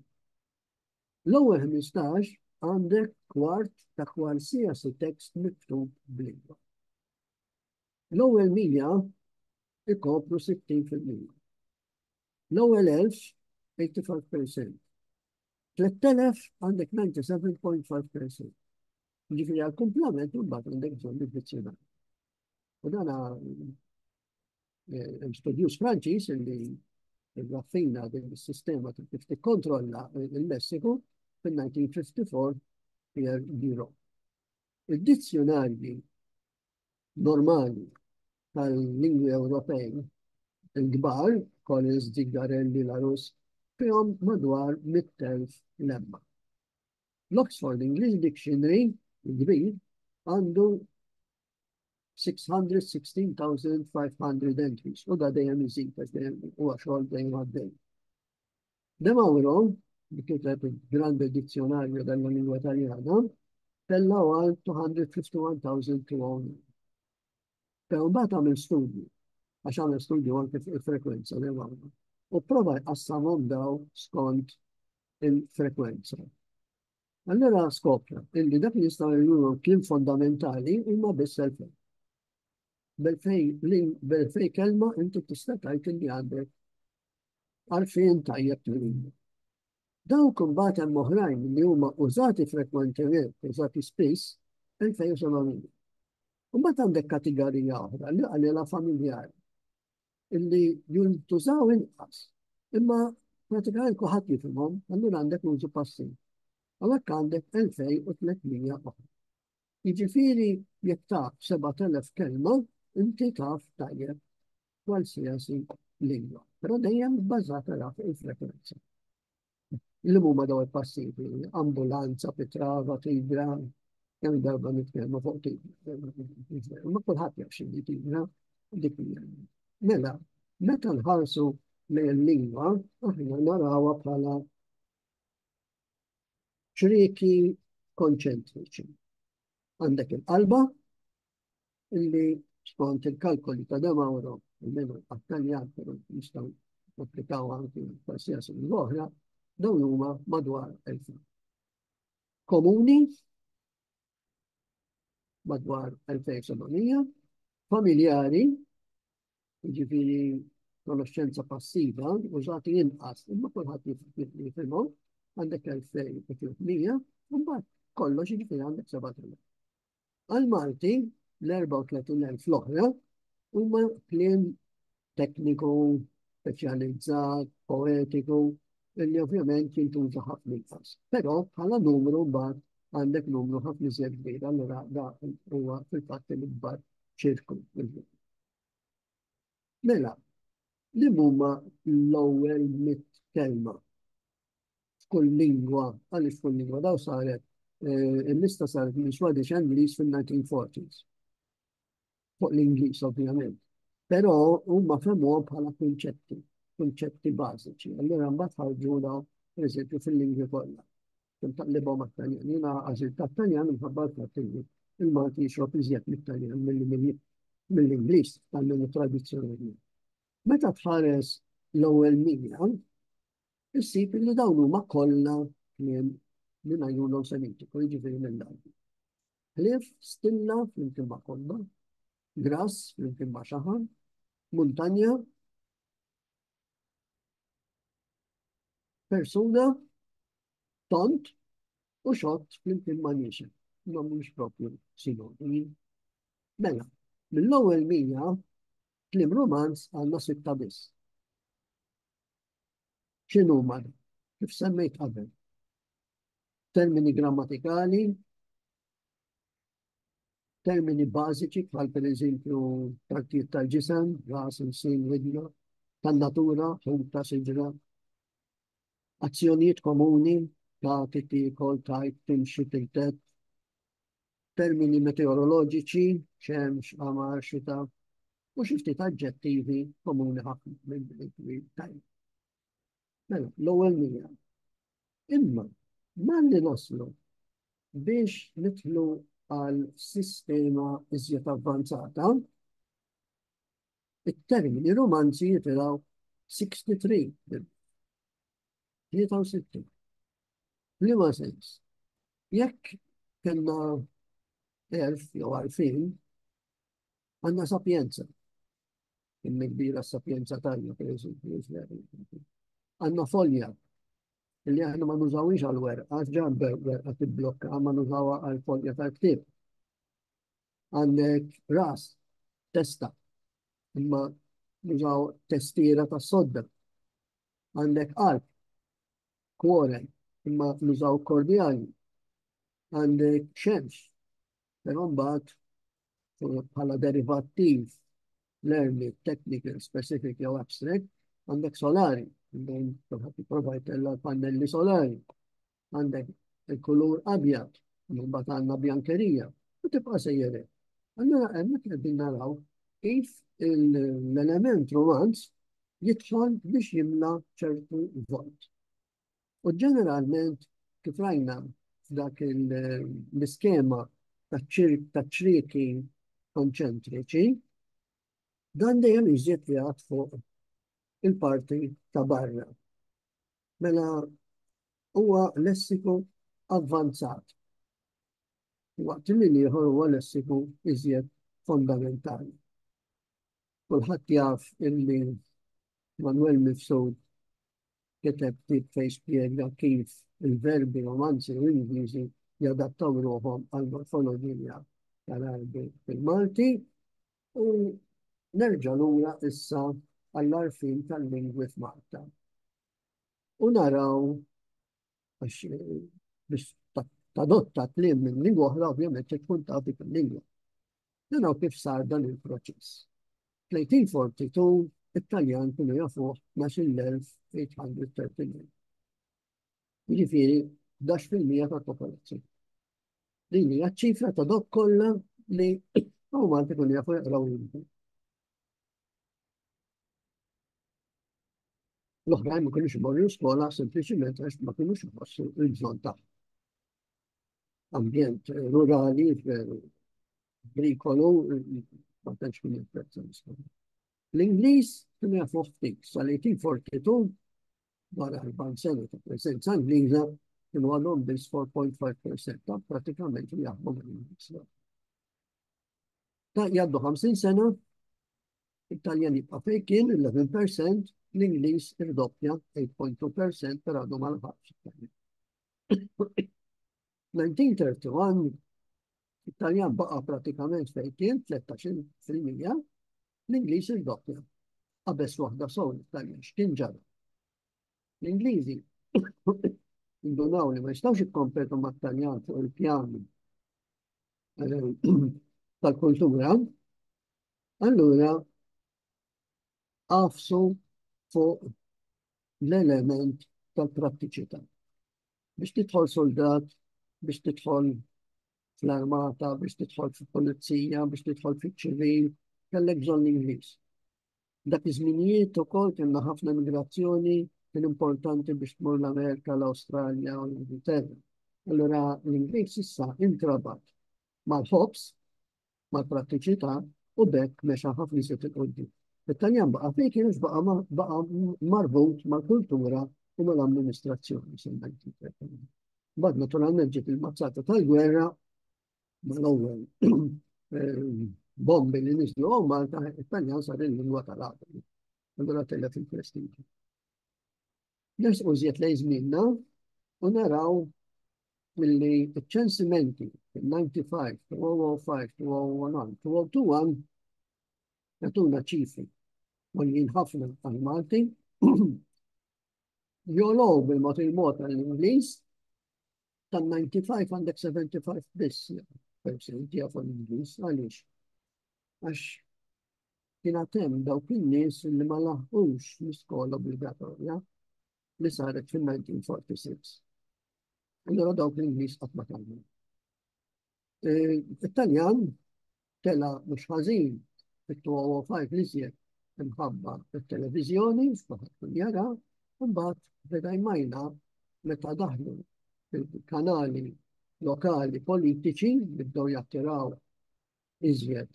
L-ewwel 15 għandek kwart ta' kwalsiasi tekst miktub b'lingwa. L-ewwel 100 ikopru 60%. L-ewwel 1000 85%. 3000 għandek 97.5%. Ġifieri għal-kumplament imbagħad għandek bżonn id-dizzjonarju. U dan studjus Franċiż li raffina din is-sistema kif tikkontrolla il-Messiku fil-1954 Pierre Biro. Id-dizzjonarji normali tal-lingwi Ewropej il-kbar, Collins, Zingarelli, Larus, fihom madwar 100,000 lemma. L-Oxford English Dictionary, il-kbir, għandu 616,500 entries. U da dejjem iżid, huwa xogħol dejjem għaddej. De Mauro, li kiteb il-Grande Dizzjonarju della-Lingua Italjana, tellaw għal 251,200. Però mbagħad għamel studju, għax għamel studju anke il-frekwenza De Mauro. U prova jqassamhom daw skont il-frekwenza. Allora skopra illi dak li jistgħu jgħidu kien fondamentali imma biss selfej. Bel-fej kelma inti tista' tgħid li għandek għarfien tajjeb lingwa. Dawk imbagħad hemm oħrajn li huma użati frekwentement, użati spiss, 2700. Imbagħad għandek kategorija oħra li għalila familjari illi jintużaw inqas. Imma pratikament kulħadd jifhimhom, allura għandek użu passiv. Għalhekk għandek 2300 oħra. Jiġifieri jekk taf 7,000 kelma, inti taf tajjeb qualsiasi lingwa. Però dejjem bbażata fuq il-frekwenza. Li huma daw il-passivi, ambulanza, pitrava, tigra, kemm darba nitkellmu fuq tigra. Ma kulħadd jaf x'inhi tigra, dik mela, meta nħarsu lejn il-lingwa, aħna narawha bħala ċrieki konċentriċi. Għandek il-qalba, illi skont il-kalkoli ta' De Mauro, il-menu għattaljan, pero nistaw applikaw anki qualsiasi l-oħra, dawn huma madwar 1000. Komuni, madwar 2700, familjari, ġifiri konoscenza passiva, użati inqas, imma kulħadd jifhimhom, għandek 2300, u mbagħad kollox ġifiri għandek 7,000. Għal-Malti, l-34,000 l-oħra, huma kliem tekniku, speċjalizzat, poetiku, li ovvjament jintuża ħafna inqas. Però bħala numru mbagħad għandek numru ħafna iżjed kbir, allura da huwa fil-fatt l-ikbar ċirku. Mela, li huma l-ewwel 100 kelma f'kull lingwa, għaliex f'kull lingwa daw saret il-lista saret minn Swedish English fil-1940s. Fuq l-Ingliż, ovvjament. Però huma femmuhom bħala kunċetti bażiċi. Allura mbagħad ħarġu daw, per eżempju, fil-lingwi kollha. Kien taqlibhom għat-Taljan. Jiena għażilt tat-Taljan minħabba l-Taljan. Il-Malti jixrob iżjed mit-Taljan mill-Ingliż tal-menu tradizzjonali. Meta tħares l-ewwel 100, issib li dawn huma kollha kliem li ngħidulhom semitiku, jiġifieri minn dan. Ħlief, stilla flimkien ma' kolba, grass flimkien ma' xaħar, muntanja, persuna, tont u xott flimkien ma' niexa. Ma mhux proprju sinonimi. Mela, mill-ewwel 100 kliem romanz għandna 6 biss. X'inhuma? Kif semmejt qabel? Termini grammatikali, termini bażiċi bħal per eżempju partijiet tal-ġisem, ras, il-sin, widna, tan-natura, ħunta, siġra, azzjonijiet komuni, ta' titikol, tajt, timxi, tiltet, termini meteoroloġiċi, xemx, qamar, xita, u xi ftit aġġettivi komuni ħafna minn tajt. Mela, l-ewwel 100. Imma malli naslu biex nidħlu għal sistema iżjed avvanzata, it-termini romanzi jitilaw 63, 63. Lima sens. Jekk kena 1000 jew 2000, għanna sapienza. Imma kbira sapienza tajna, per eżempju, għanna folja, li għanna ma nużawix għal-werqa, ġabbe werqa tibblokka, ma nużawa għal-folja tal-ktib. Għandek ras, testa, imma nużaw testira ta' sodda. Għandek qalb, kuore, imma nużaw kordjali. Għandek xemx, però mbagħad bħala derivattiv, learning, technical, specific jew abstract, għandek solari, għandek provajt l-pannelli solari, għandek il-kulur abjad, mbagħad għandna bjankerija, u tibqa' sejjeret. Allura hemmhekk qegħdin naraw kif l-element romanz jidħol biex jimla ċertu vot. U ġeneralment kif rajna f'dak l-iskema ta' ċriki konċentriċi, dan dejjem iżjed jgħat fuq il-parti ta' barra. Mela huwa lessiku avvanzat. Waqt li ieħor huwa lessiku iżjed fondamentali. Kulħadd jaf illi Manuel Mifsud kiteb tip fejn spjega kif il-verbi romanzi u Ingliżi jadattaw ruħhom għal-morfoloġija tal-arbi fil-Malti u nerġa' lura issa għall-arfin tal-lingwi f'Malta. U naraw biex tadotta kliem minn lingwa oħra ovvjament tkun taf dik il-lingwa. Naraw kif sar dan il-proċess. Fl-1842 it-Taljan kienu jafuh 12,839. Jiġifieri 11% tal-popolazzjoni. Din hija ċifra ta' dok kollha li huma kienu jafu jaqraw lingwi. L-oħrajn ma kienux imorru skola sempliċiment għax ma kienux iħossu l-bżonn tagħhom. Ambjent rurali, agrikolu, ma tantx kien jipprezza l-iskola. L-Ingliż kienu jafu ftit sal-1842 wara 40 sena ta' preżenza Ingliża kienu għadhom biss 4.5% ta' pratikament li jaħdmu mal-Ingliż. Ta' jgħaddu 50 sena, Italjan jibqa' fejn kien 11%, l-Ingliż irdoppja 8.2% per għadhom għal ħabs. 1931 Italjan baqa' pratikament fejn kien 13%, l-Ingliż irdoppja. Qabes waħda sowl Italjan x'kien ġara. L-Ingliżi indunaw li ma jistgħux jikkompetu mat-Taljan fuq il-pjan tal-kultura, allura għafsu fuq l-element tal-prattiċità. Biex tidħol soldat, biex tidħol fl-armata, biex tidħol fil-polizija, biex tidħol fil-ċivil, kellek bżonn l-Ingliż. Dak iż-żminijiet ukoll kienna ħafna migrazzjoni kien importanti biex tmur l-Amerika, l-Awstralja u l-Ingilterra. Allura l-Ingliż issa intrabat mal-ħobs, mal-prattiċità u bekk mexa ħafna iżjed il-qudiem. Il-Taljan baqa' fejn kienux baqa' marbut mal-kultura u mal-amministrazzjoni sal-1930. Bad naturalment ġiet il-mazzata tal-gwerra mal-ewwel bombi li niżlu u Malta, il-Taljan sar il-lingwa tal-għadam. Allura tella fil-prestiġi. Nersqu żjed lejn żmienna u naraw milli iċ-ċensimenti fil-95, 2005, 2001, 2021 jagħtuna ċifri għoljin ħafna għal-Malti, jolow bil-mod il-mod għall-Ingliż, tan-95 għandek 75 biss percent jafu l-Ingliż, għaliex? Għax kien hemm dawk in-nies li ma laħqux l-iskola obbligatorja li saret fil-1946. Allura dawk l-Ingliż qatt ma kellhom. It-Taljan tela mhux ħażin fit-2005 li żjed imħabba il-televizjoni, xbaħat kun jara, mbagħad beda jmajna meta daħlu il-kanali lokali politiċi biddew jattiraw iżjed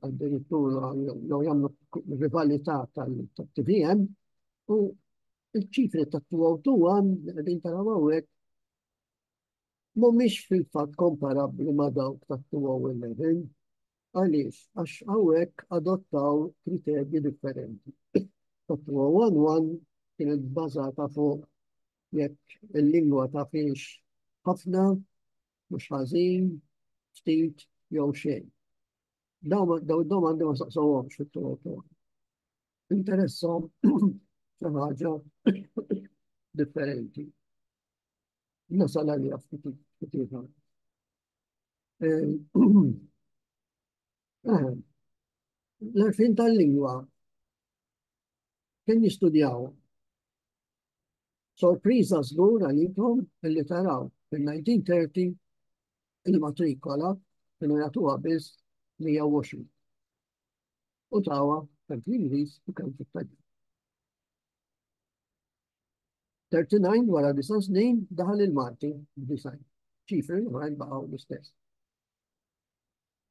addirittura jew jagħmlu rivalità tal-TVM u il-ċifri ta' 202 qegħdin taraw hawnhekk mhumiex fil-fatt komparabbli ma' dawk ta' 211. Għaliex? Għax hawnhekk adottaw kriterji differenti. Ta' 211 kienet bbażata fuq jekk il-lingwa tafix ħafna, mhux ħażin, ftit jew xejn. Daw domandi ma saqsawhomx fit-202. Interessom xi ħaġa differenti. Nasal għalija ftit. L-arfin tal-lingwa kien jistudjaw. Sorpriża żgur għalikom illi taraw fil-1930 il-matrikola kienu jagħtuha biss 120. U tawa kemm fl-Ingliż u kemm fit-Taljan. 39 wara 9 snin daħal il-Malti b'design. ċifri oħrajn baqgħu l-istess.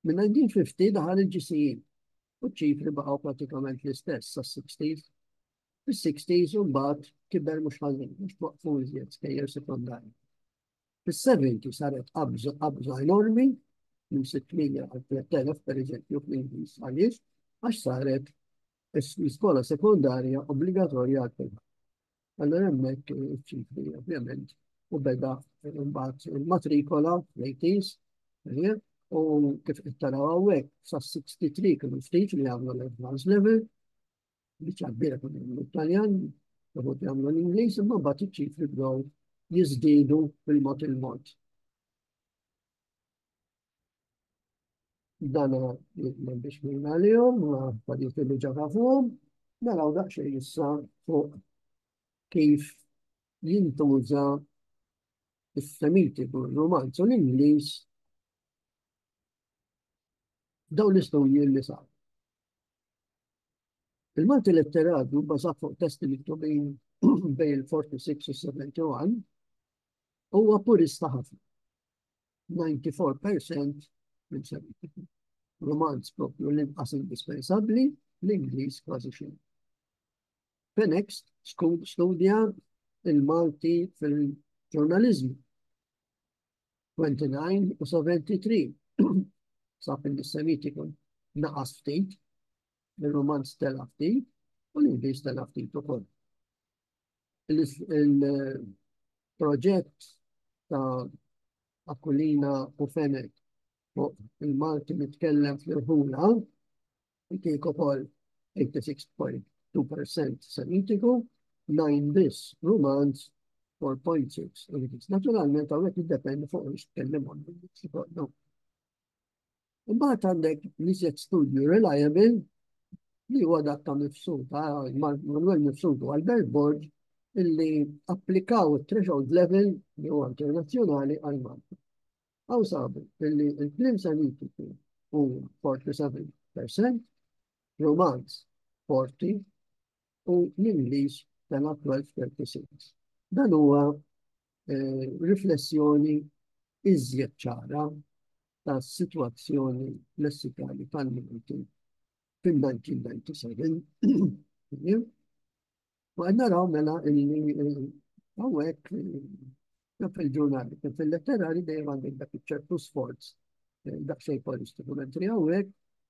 Min 1950 daħal il-GCE u ċifri baqgħu pratikament l-istess sas-60s. Fis-60s u mbagħad kiber mhux ħażin, mhux waqfu iżjed skejjer sekondari. Fis-70 saret qabża enormi minn 600 għal 3000 pereżempju fl-Ingliż. Għaliex? Għax saret l-iskola sekondarja obbligatorja għal kulħadd. Allora hemmhekk iċ-ċifri ovvjament u beda mbagħad il-matrikola l-80s u kif qed taraw hawnhekk sas-63 kienu ftit li għamlu l-advanced level biċċa kbira kienu jagħmlu l-Taljan, uħud jagħmlu l-Ingliż, imma mbagħad iċ-ċifri bdew jiżdiedu bil-mod il-mod. Dana biex minn għalihom, ma badit li ġafa fuqhom, naraw daqsxejn issa fuq kif jintuża is-Semitiku, r-Rumanz u l-Ingliż dawn l-istudji li sar. Il-Malti letterarju bbażat fuq testi miktubin bejn il-46 u 71 huwa purista ħafna. 94% minn 70. Romanz propju l-inqas indispensabbli, l-Ingliż kważi xejn. Penext studja il-Malti fil-ġurnalizmu. 29 u 73. Sab il-Semitiku naqas ftit, il-Romanz tela ftit, u l-Ingliż tela ftit ukoll. Il-proġett ta' Aquilina u Fenek fuq il-Malti mitkellem fl-Irħula, kien ukoll 86.2% Semitiku, 9 biss Romanz 4.6. Naturalment hawnhekk jiddependi fuq ix tkellem għandu. Imbagħad għandek l-iżjed studju reliable li huwa dak ta' Mifsuda, Manuel Mifsud u Albert Borg, illi applikaw il-threshold level li huwa internazzjonali għal Malta. Għaw sabu illi il-klim semitiku huwa 47%, Romanz 40% u l-Ingliż tena 12.36. Dan huwa riflessjoni iżjed ċara ta' situazzjoni lessikali tal-Malti fil-1997. U għanna raw mela illi għawek fil-ġurnali, fil-letterari dejjem għandek dak ċertu sforz, dak xej politiku, mentri għawek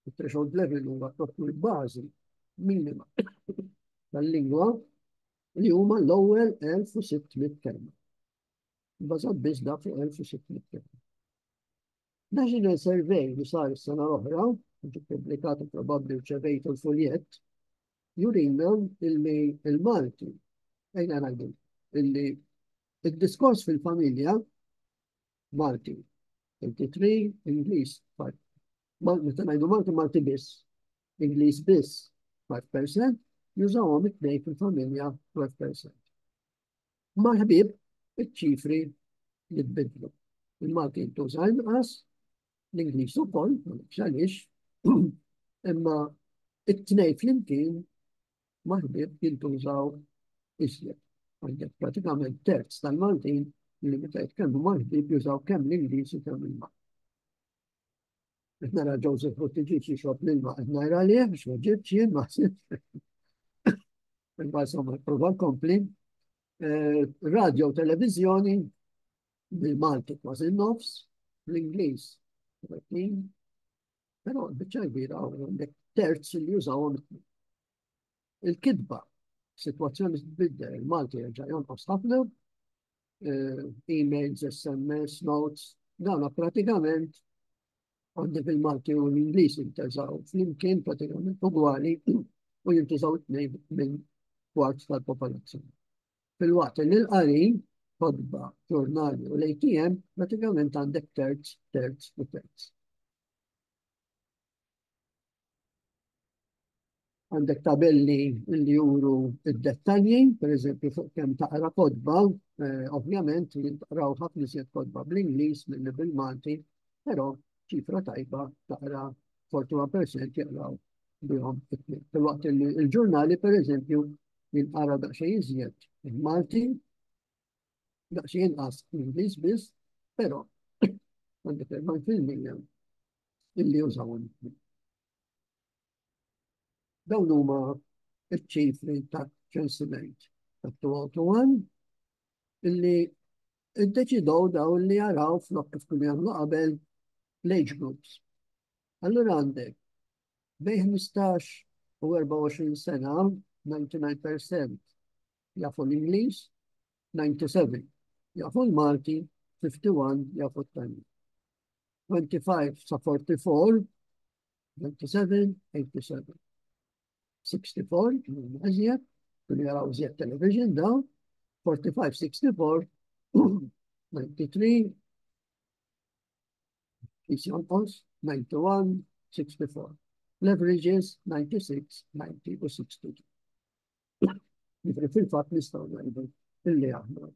il-threshold level huwa propju l-bażi minima tal-lingwa li huma l-ewwel 1600 kelma. Bażat biss dak fuq 1600 kelma. National Survey li sar is-sena l-oħra, pubblikatu probabbli rċevejtu l-fuljett, jurina illi il-Malti, ejna ngħidu, illi il-diskors fil-familja Malti, 23, Ingliż, meta ngħidu Malti biss, Ingliż biss 5%, jużawhom it-tnejn fil-familja 12%. Mal-ħbieb iċ-ċifri li tbidlu. Il-Malti jintuża inqas, l-Ingliż ukoll, għaliex, imma it-tnejn flimkien mal-ħbieb jintużaw iżjed. Għandek pratikament terz tal-Maltin li meta jitkellmu mal-ħbieb jużaw kemm l-Ingliż u kemm il-Malti. Nara Joseph Buttigieg jixrob l-ilma, najra li biex ma ġibx jien ma imma insomma, prova kompli. Radio, televizjoni, bil-Malti kważi nofs, l-Ingliż, 30, però biċċa kbira għandek terz li jużawhom il-kidba. Situazzjoni tbiddel, il-Malti jerġa' jonqos ħafna, emails, SMS, notes, dawna pratikament għandi fil-Malti u l-Ingliż jinteżaw flimkien pratikament ugwali u jinteżaw it-tnejn minn kwart tal-popolazzjoni. Fil-waqt li l-qari, kodba, ġurnali u l-ATM, pratikament għandek terz, terz u terz. Għandek tabelli li juru id-dettalji, per eżempju, fuq kemm taqra kodba, ovvjament jintaqraw ħafna iżjed kodba bl-Ingliż milli bil-Malti, però ċifra tajba taqra 41% jaqraw bihom it-tnejn. Fil-waqt li il-ġurnali, per eżempju, jinqara daqsxejn iżjed il-Malti, daqsxejn inqas l-Ingliż biss, però għandek 40% illi jużawhom. Dawn huma ċ-ċifri ta' ċensiment ta' 2021 illi iddeċidew dawn li jaraw flok kif kienu jagħmlu qabel l-age groups. Allura għandek bejn 15 u 24 sena 99% jafu l-Ingliż, 97 jafu l-Malti, 51 jafu t-Tani. 25 sa 44, 27, 87. 64, għazjet, kun jaraw zjed television daw, 45, 64, 93, jisjonqos, 91, 64. Leverages 96, 90 u 62. Jifri fil-fat nistaw najdu illi għahna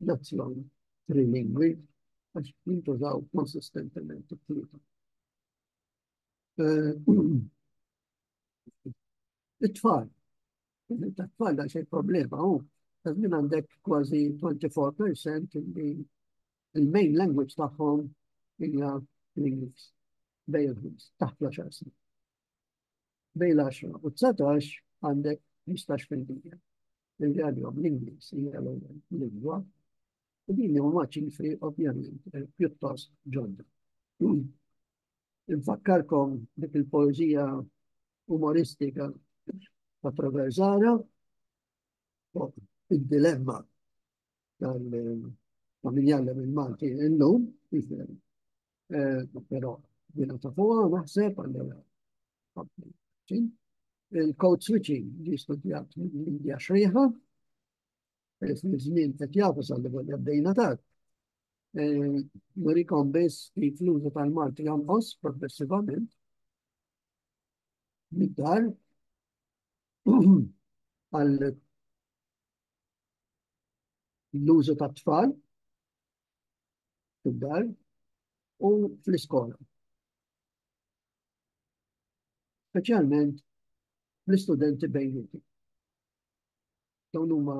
nazzjon trilingwi għax jintużaw konsistentement it-tlieta. It-tfal. It-tfal da xej problema u. Minn għandek kważi 24% li il-main language tagħhom hija l-Ingliż. Bej il-Ingliż, taħt l-10 snin. Bej l-10 u 19 għandek 15% li għadhom l-Ingliż hija l-lingwa. U din huma ċifri ovvjament pjuttost ġodda. Infakkarkom dik il-poeżija umoristika ta' Traversara, il-dilemma tal-familjalla minn Malti illum, però jena ta' fuqa naħseb il-code switching li studijat l-Indija xriħa, fil-żmien qed jafu sal-livell bdejna tak. Nurikom biss li fl-użu tal-Malti jonqos progressivament mid-dar għal l-użu ta' tfal fid-dar u fl-iskola. Speċjalment l-istudenti bejnieti. Dawn huma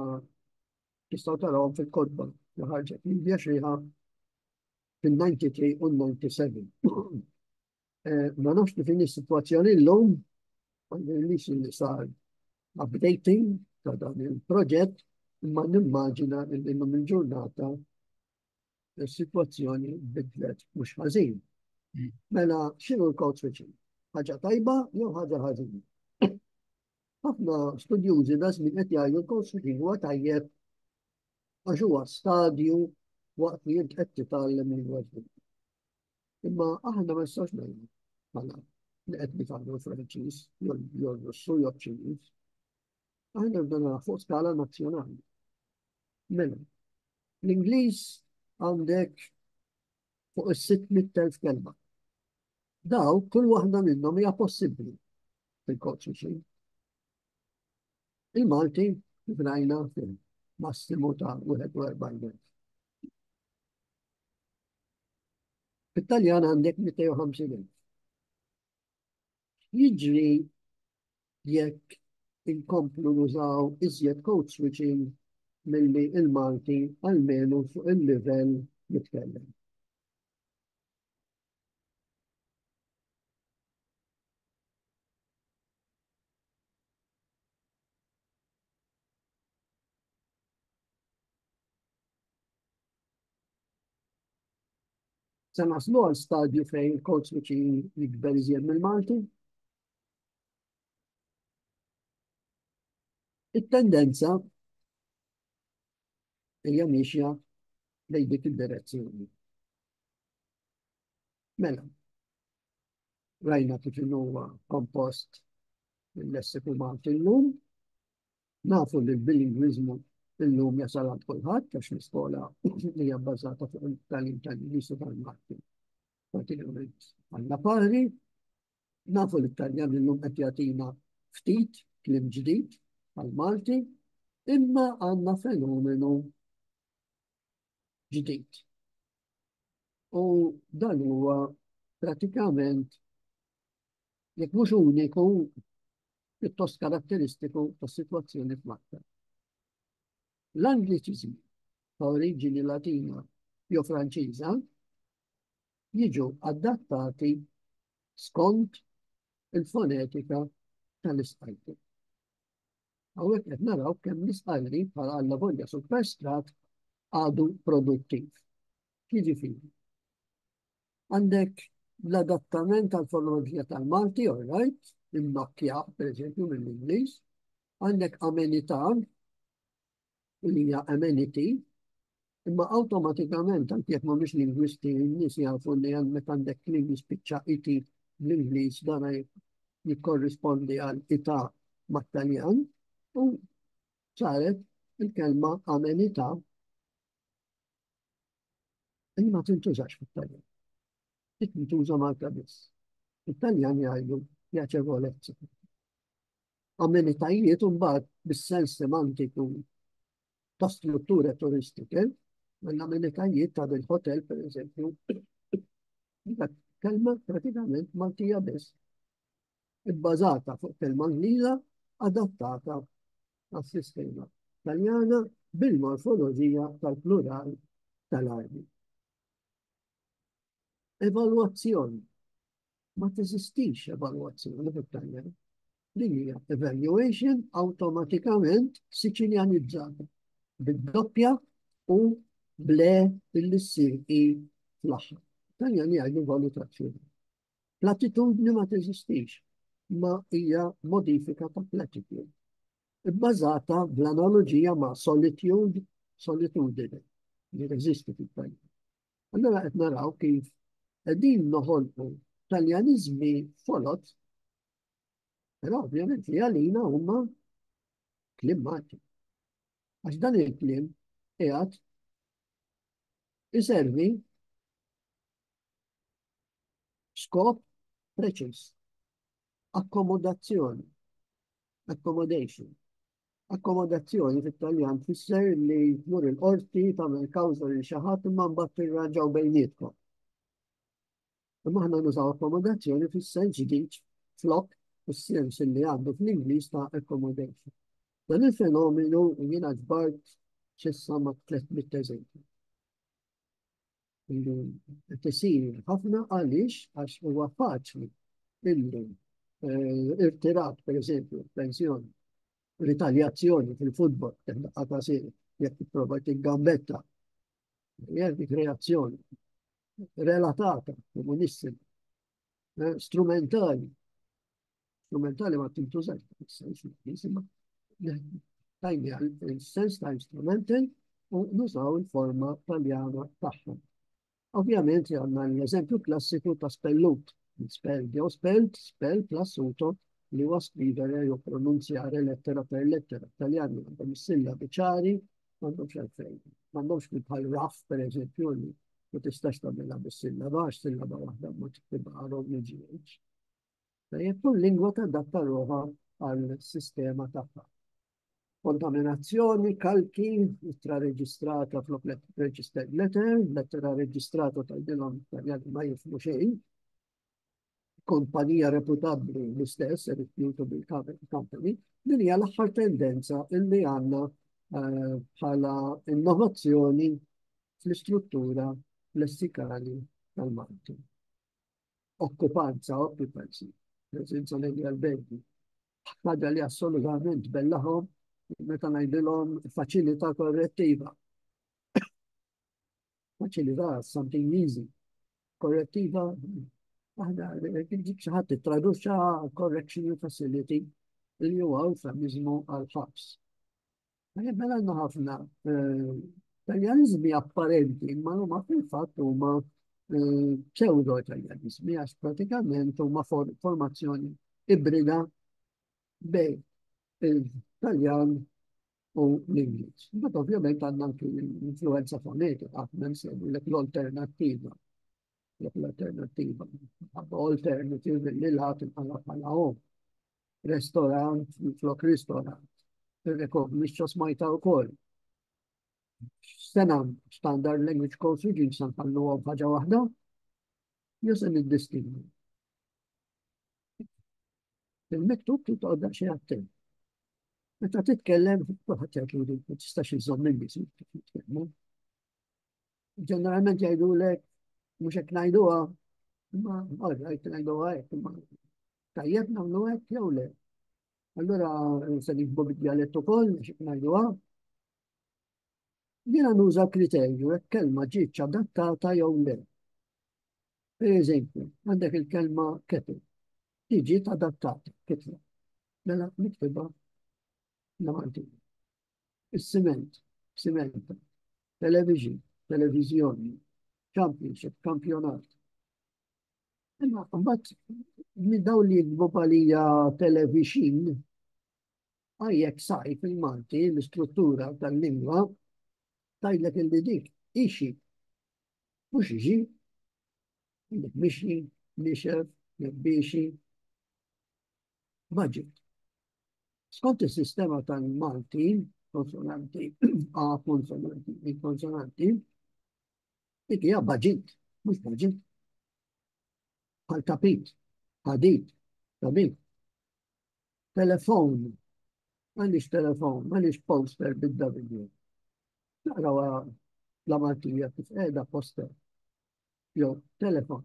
tistgħu tarawhom fil-kodba li ħarġet Lilja Xriħa fil-93 u 97. Ma nafx kif inhi s-sitwazzjoni llum għandix li sar updating ta' dan il-proġett, imma nimmaġina li llum il-ġurnata is-sitwazzjoni bidlet mhux ħażin. Mela x'inhu l-code switching? Ħaġa tajba jew ħaġa ħażina? Ħafna studjużi da żmien qed jgħidu l-code switching huwa tajjeb għax huwa stadju waqt li int qed titgħallem lingwa ġdida. Imma aħna ma nistax ngħidu bħala li qed nifhmu Franċiż, jew Russu jew Ċiniż. Aħna rridna fuq skala nazzjonali. Mela, l-Ingliż għandek fuq is-600,000 kelma. Daw kull waħda minnhom hija possibbli fil-code switching. Il-Malti rajna fil-massimu ta' 41,000. Fil-Taljan għandek 250,000. Jiġri jekk inkomplu nużaw iżjed code switching milli il-Malti għalmenu fuq il-livell nitkellem. Se naslu għal stadju fejn il-coach biex jikber iżjed mill-Malti. Il-tendenza hija mixja lejn dik id-direzzjoni. Mela, rajna kif huwa kompost il-lessiku Malti llum, nafu li l-bilingwiżmu illum jasal għand kulħadd għax l-iskola hija bbażata fuq il-talim tal-Ingliż u tal-Malti. Pratikament għandna pari, nafu li t-Taljan illum qed jagħtina ftit kliem ġdid għal-Malti, imma għandna fenomenu ġdid. U dan huwa pratikament jekk mhux uniku pjuttost karatteristiku tas-sitwazzjoni f'Malta. L-Angliċiżmi ta' oriġini Latina jew Franċiża jiġu adattati skont il-fonetika tal-isqajti. Hawnhekk qed naraw kemm l-isqajri bħala alla volja superstrat għadu produttiv. Jiġifieri. Għandek l-adattament tal-fonoloġija tal-Malti, all right, il-makkja, per eżempju, mill-Ingliż, għandek amenità, li hija amenity, imma awtomatikament anke jekk mhumiex lingwisti n-nies jafu li meta għandek kliem jispiċċa iti bl-Ingliż dan jikkorrispondi għal ità mat-Taljan u saret il-kelma amenità li ma tintużax fit-Taljan. Tintuża Malta biss. Il-Taljan jgħidu pjaċevolezza. Amenitajiet imbagħad bis-sens semantiku ta' strutture turistike, l-amenitajiet ta' del-hotel, per eżempju, kelma pratikament Maltija biss. Ibbażata fuq kelma Ingliża adattata għas-sistema Taljana bil-morfoloġija tal-plural tal-armi. Evalwazzjoni. Ma teżistix evalwazzjoni fit-Taljan. Din hija evaluation awtomatikament siċiljanizzata bid-doppja u ble il-ssir fl-aħħar. Taljan jgħidu valutazzjoni. Platitudni ma teżistix, ma hija modifika ta' platitude. Bbażata bl-analogija ma' solitudine li teżisti fit-Taljan. Allora qed naraw kif qegħdin noħolqu Taljanizmi folot, però ovvjament li għalina huma kliem Malti. Għax dan il-kliem qiegħed iservi skop preċiż. Akkomodazzjoni. Accommodation. Akkomodazzjoni fit-Taljan tfisser li tmur il-qorti tagħmel kawża lil xi ħadd imma mbagħad tirranġaw bejnietkom. Imma aħna nużaw akkomodazzjoni fis-sens ġdid flok is-sens li għandu fl-Ingliż ta' accommodation. Dan il-fenomenu jiena ġbart ċessa ma' 300 eżempju. Tisir ħafna għaliex għax huwa faċli illi irtirat, per eżempju, pensjoni, ritaljazzjoni fil-futbol, għata sir, jekk tipprova tiggambetta, jekk kreazzjoni, relatata, komunissima, strumentali ma tintużax, tajni għal-sens ta' instrumental u nużaw il-forma taljana tagħhom. Ovvjament għandna l-eżempju klassiku ta' spellut, spell jew spelt, spell plassuto li huwa scrivere jew pronunzjare lettera per lettera. Taljani għandhom is-sillabi ċari, m'għandhomx għalfejn. M'għandhomx bħal raf, per eżempju, li ma tistax tagħmilha bis-sillaba għax sillaba waħda ma tiktibha rom ġiex. Tajjeb kull lingwa tadatta ruħha għal-sistema tagħha. Kontaminazzjoni, kalki, ittra reġistrata flok registered letter, lettera reġistrata tal-dilom taljani ma jifmu xejn. Kompanija reputabbli l-istess, reputable company, din hija l-aħħar tendenza illi għandna bħala innovazzjoni fl-istruttura lessikali tal-Malti. Occupancy, preżenza negli alberghi. Ħaġa li assolutament bellaħom meta ngħidilhom faċilità korrettiva. Faċilità, something easy. korrettiva, aħna ġib xi ħadd traduċa correctional facility li huwa eufemizmu għal ħabs. Mela għandna ħafna Italjanizmi apparenti, ma huma fil-fatt huma pseudo-Italjanizmi għax pratikament huma formazzjoni ibrida bejn il-Taljan u l-Ingliż. But ovvjament għandna anke l-influenza fonetika, nsemmu l-alternattiva. L-alternattiva. Alternative li l-ħat bħala restorant, flok ristorant. Rekogniċċa smajta u koll. Sena standard language course uġin san pallu ħaġa wahda, jusen id-distingu. Il-miktub titqodda xie għattin. Meta titkellem, ħatjak li ma tistax iżomm minni titkellmu. Ġeneralment jgħidu lek, mux hekk ngħiduha, imma għajt ngħiduha hekk, imma tajjeb nagħmlu hekk jew le. Allura se nikbu bid-dialett ukoll biex hekk ngħiduha. Jiena nuża kriterju hekk kelma ġietx adattata jew le. Per eżempju, għandek il-kelma kettle, tiġi adattata, kitla. Mela niktibha l-amanti. Is-siment, simenta, television, televizjoni, championship, kampjonat. Imma mbagħad minn dawn li jikbu palija television, għajjek saj fil-Malti l-istruttura tal-lingwa tajlek il dik ixi, mhux iġi, mixi, nixef, biexi, budget. Skont il-sistema tal-Malti, konsonanti, A konsonanti, B konsonanti, dik hija budget, mhux budget. Bħal tapit, ħadid, tabib. Telefon, għandix telefon, għandix poster bid-W. Naqrawa l-amartija kif qiegħda poster. Jo, telefon.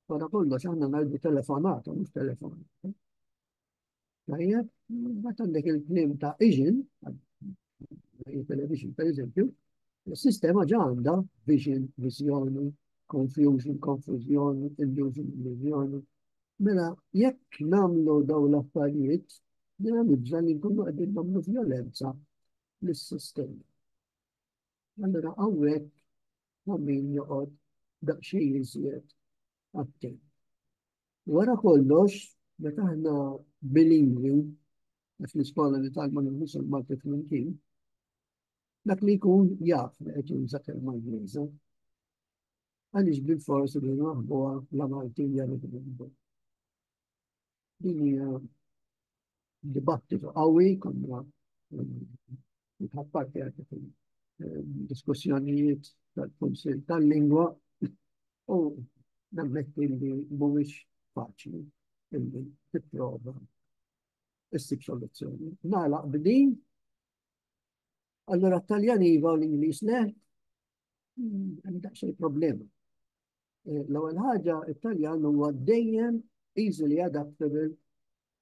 Wara kollox aħna ngħidu telefonata, mhux telefon. Tajjeb, meta għandek il-klim ta' iġin, television per eżempju, il-sistema ġa għandha vision, viżjoni, confusion, confużjoni, illusion, illużjoni. Mela, jekk namlu daw l-affarijiet, dina nibża li nkunu qegħdin nagħmlu violenza lis-sistema. Allura hawnhekk ma' min joqgħod daqsxejn iżjed attent. Wara kollox, meta aħna bilingwi, għax l-iskola li talma l-Musul Malti flimkien, dak li jkun jaf li qed juża kelma Ingliża. Għaliex bil-fors li naħbuha l-Maltija li tibdu. Din hija dibattitu qawwi konna nħabb parti għal diskussjonijiet tal-Kunsill tal-Lingwa u nammetti li mhuwiex faċli illi tipprova issib soluzzjoni. Nagħlaq b'din, allura t-Taljani iva u l-Ingliż le, hemm daqsxejn problema. L-ewwel ħaġa it-Taljan huwa dejjem easily adaptable,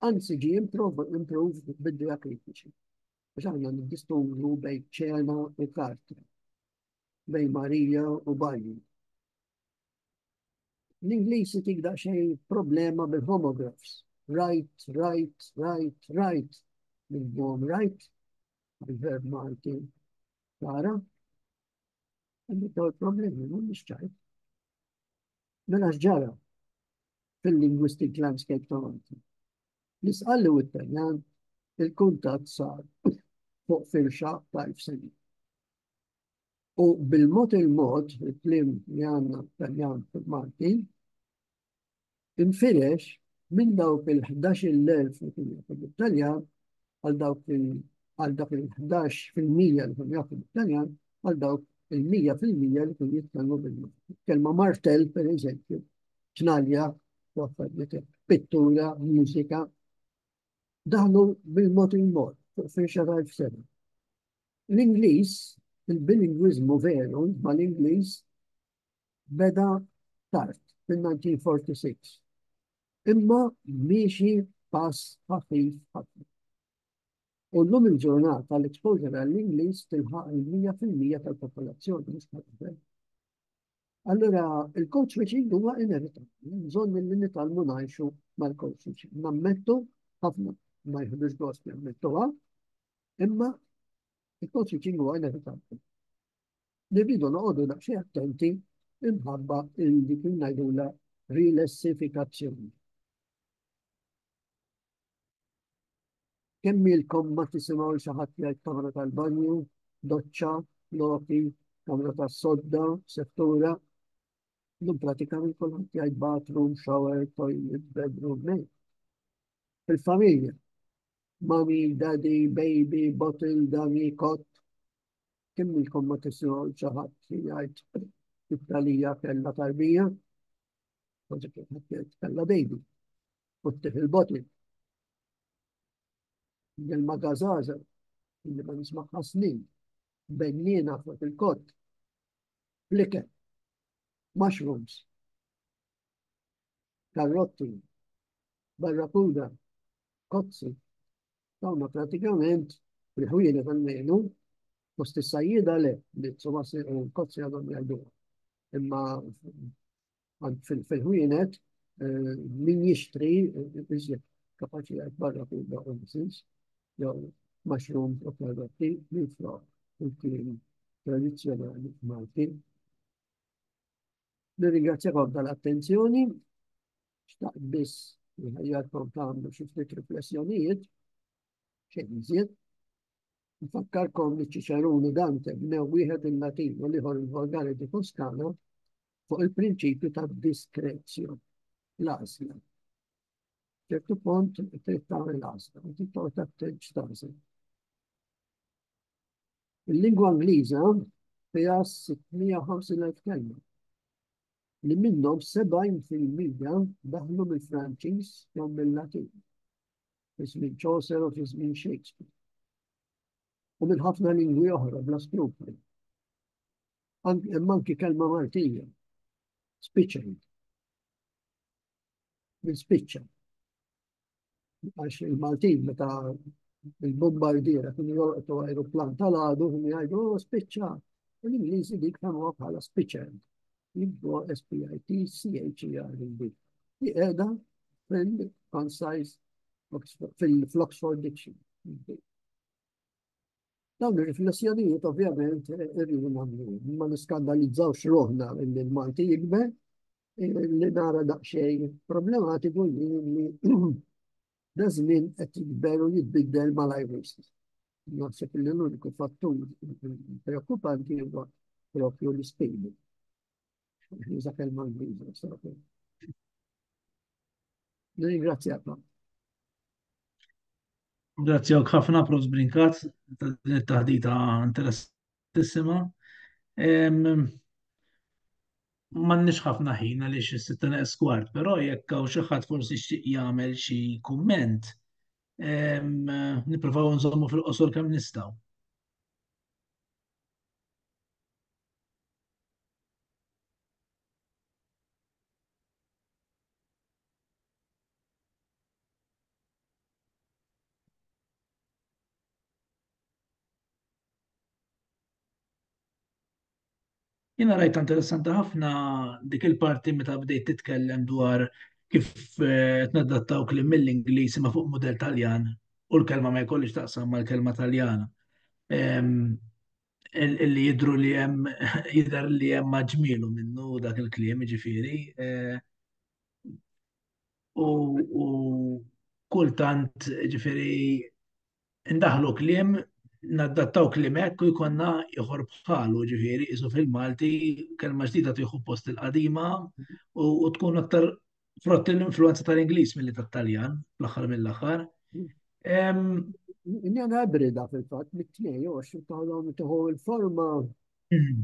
anzi ġie improved bid-diakritiċi. Biex aħna niddistingu bejn ċena u kartra, bejn Marija u Bajju. L-Ingliż tik daqsxejn problema bil-homographs. Right, right, right, right. Bil-bom right, bil-verb Malti. Tara? Għandu taw problemi, mhux ċajt. Mela x'ġara fil-linguistic landscape ta' Malti. Nisqalli u t-Taljan il-kuntatt sar fuq firxa ta' sena. U bil-mod il-klim li għandna Taljan fil-Malti, infirex minn dawk il-11,000 fil-Taljan għal dawk il-11% li kun jafu bil-Taljan għal dawk il-100% li kun jitkellmu bil-Malti. Kelma martel, per eżempju, ċnalja, pittura, mużika, daħlu bil-mod il-mod, fuq firxa ta' sena. L-Ingliż, il-bilingwizmu veru, ma l-Ingliż beda tard, fil-1946. Imma miexi pass ħafif ħafna. U l-lum il-ġurnata l-exposure għall-Ingliż tilħaq il-100% tal-popolazzjoni, mhux ħafna. Allora, il-code switching huwa inevitabbli, bżonn li nitalmu ngħixu mal-code switching. Nammettu ħafna ma jħudux gost jammettuha, imma il-code switching huwa inevitabbli. Nirridu noqogħdu daqsxejn attenti imħabba dik li ngħidula rilessifikazzjoni. Kemm ilkom ma tisimgħu xi ħadd jgħid kamra tal-banju, doċċa, loti, kamra tas-sodda, settura, dum pratikament kulħadd jgħid bathroom, shower, toilet, bedroom, nej. Fil-familja, mommy, daddy, baby, bottle, dummy, cot, kemm ilkom ma tisimgħu xi ħadd jgħid it-talija kellha tarbija, kważi kien ħadd jgħid kellha baby, puttih il-bottle, il-magazaza, اللي ما نسمعها سنين بنينا في الكوت فليكر مشرومز كاروتي barracuda kozzi dawna pratikament il-ħwienet għal-menu fost is-sajjida le li insomma kozzi għadhom jgħidu imma fil-ħwienet min jixtri iżjed kapaċi għal barracuda u bisins jew mushroom u karotti minn flok il-klim tradizzjonali Malti. Nirringrazzjakom tal-attenzjoni, xtaqt biss ħajjarkom tagħmlu xi ftit riflessjonijiet, xejn iżjed. Nfakkarkom li Ċiċeruni Dante bnew wieħed il-Latin u ieħor il-Volgare di Toscana fuq il-prinċipju ta' diskrezzjon, l-għażla. ċertu punt trid tagħmel għażla, u trid toqgħod attent x'tażel. Il-lingwa Ingliża fiha 650,000 kelma li minnhom 70% daħlu mill-Franċiż jew mill-Latin, fi żmien Chaucer u fi żmien Shakespeare. U minn ħafna lingwi oħra bla skrupli. Anki kelma Maltija, spiċċa, minn spiċċa. Għax il-Maltin meta il-bombardiera kienu jolqtu aeroplan tal-għadu kienu jgħidu spiċċa. L-Ingliżi dik kienuha bħala spiċċa. Jibdu S-P-I-T-C-H-E-R-D. Di qiegħda fil-concise fil-Oxford Dictionary. Dawn ir-riflessjonijiet ovvjament irridu nagħmlu, ma niskandalizzawx ruħna li l-Malti jikber li nara daqsxejn problematiku li da żmien qed jikber u jitbiddel malajr. Naħseb li l-uniku fattur preokkupanti huwa propju l-ispejli. Juża kelma Ingliża. Ringrazzjakom. Grazie ħafna Prof. Brinkat, taħdita interessissima. M'għandniex ħafna ħin għaliex is-sitta skwart, però jekk hawn xi ħadd forsi xtieq jagħmel xi kumment, nippruvaw nżommu fil-qosor kemm nistgħu. Jena rajta interessanti ħafna dik il-parti meta bdejt titkellem dwar kif tnadattaw klim mill-Ingliż ma fuq model Taljan u l-kelma ma jkollix taqsam mal-kelma Taljana. Illi jidru li hemm jidher li hemm maġmielu minnu dak il-kliem ġifieri. U kultant ġifieri indaħlu kliem naddattaw klimek u jkonna jħor bħalu ġifiri, jisu fil-Malti, kelma ġdida tieħu post il-qadima u tkun aktar frott l-influenza tal-Inglis mill-li tal-Taljan, l-axar mill-axar. Njena brida fil-fat, mit-tnej, u għax taħdom tiħu il-forma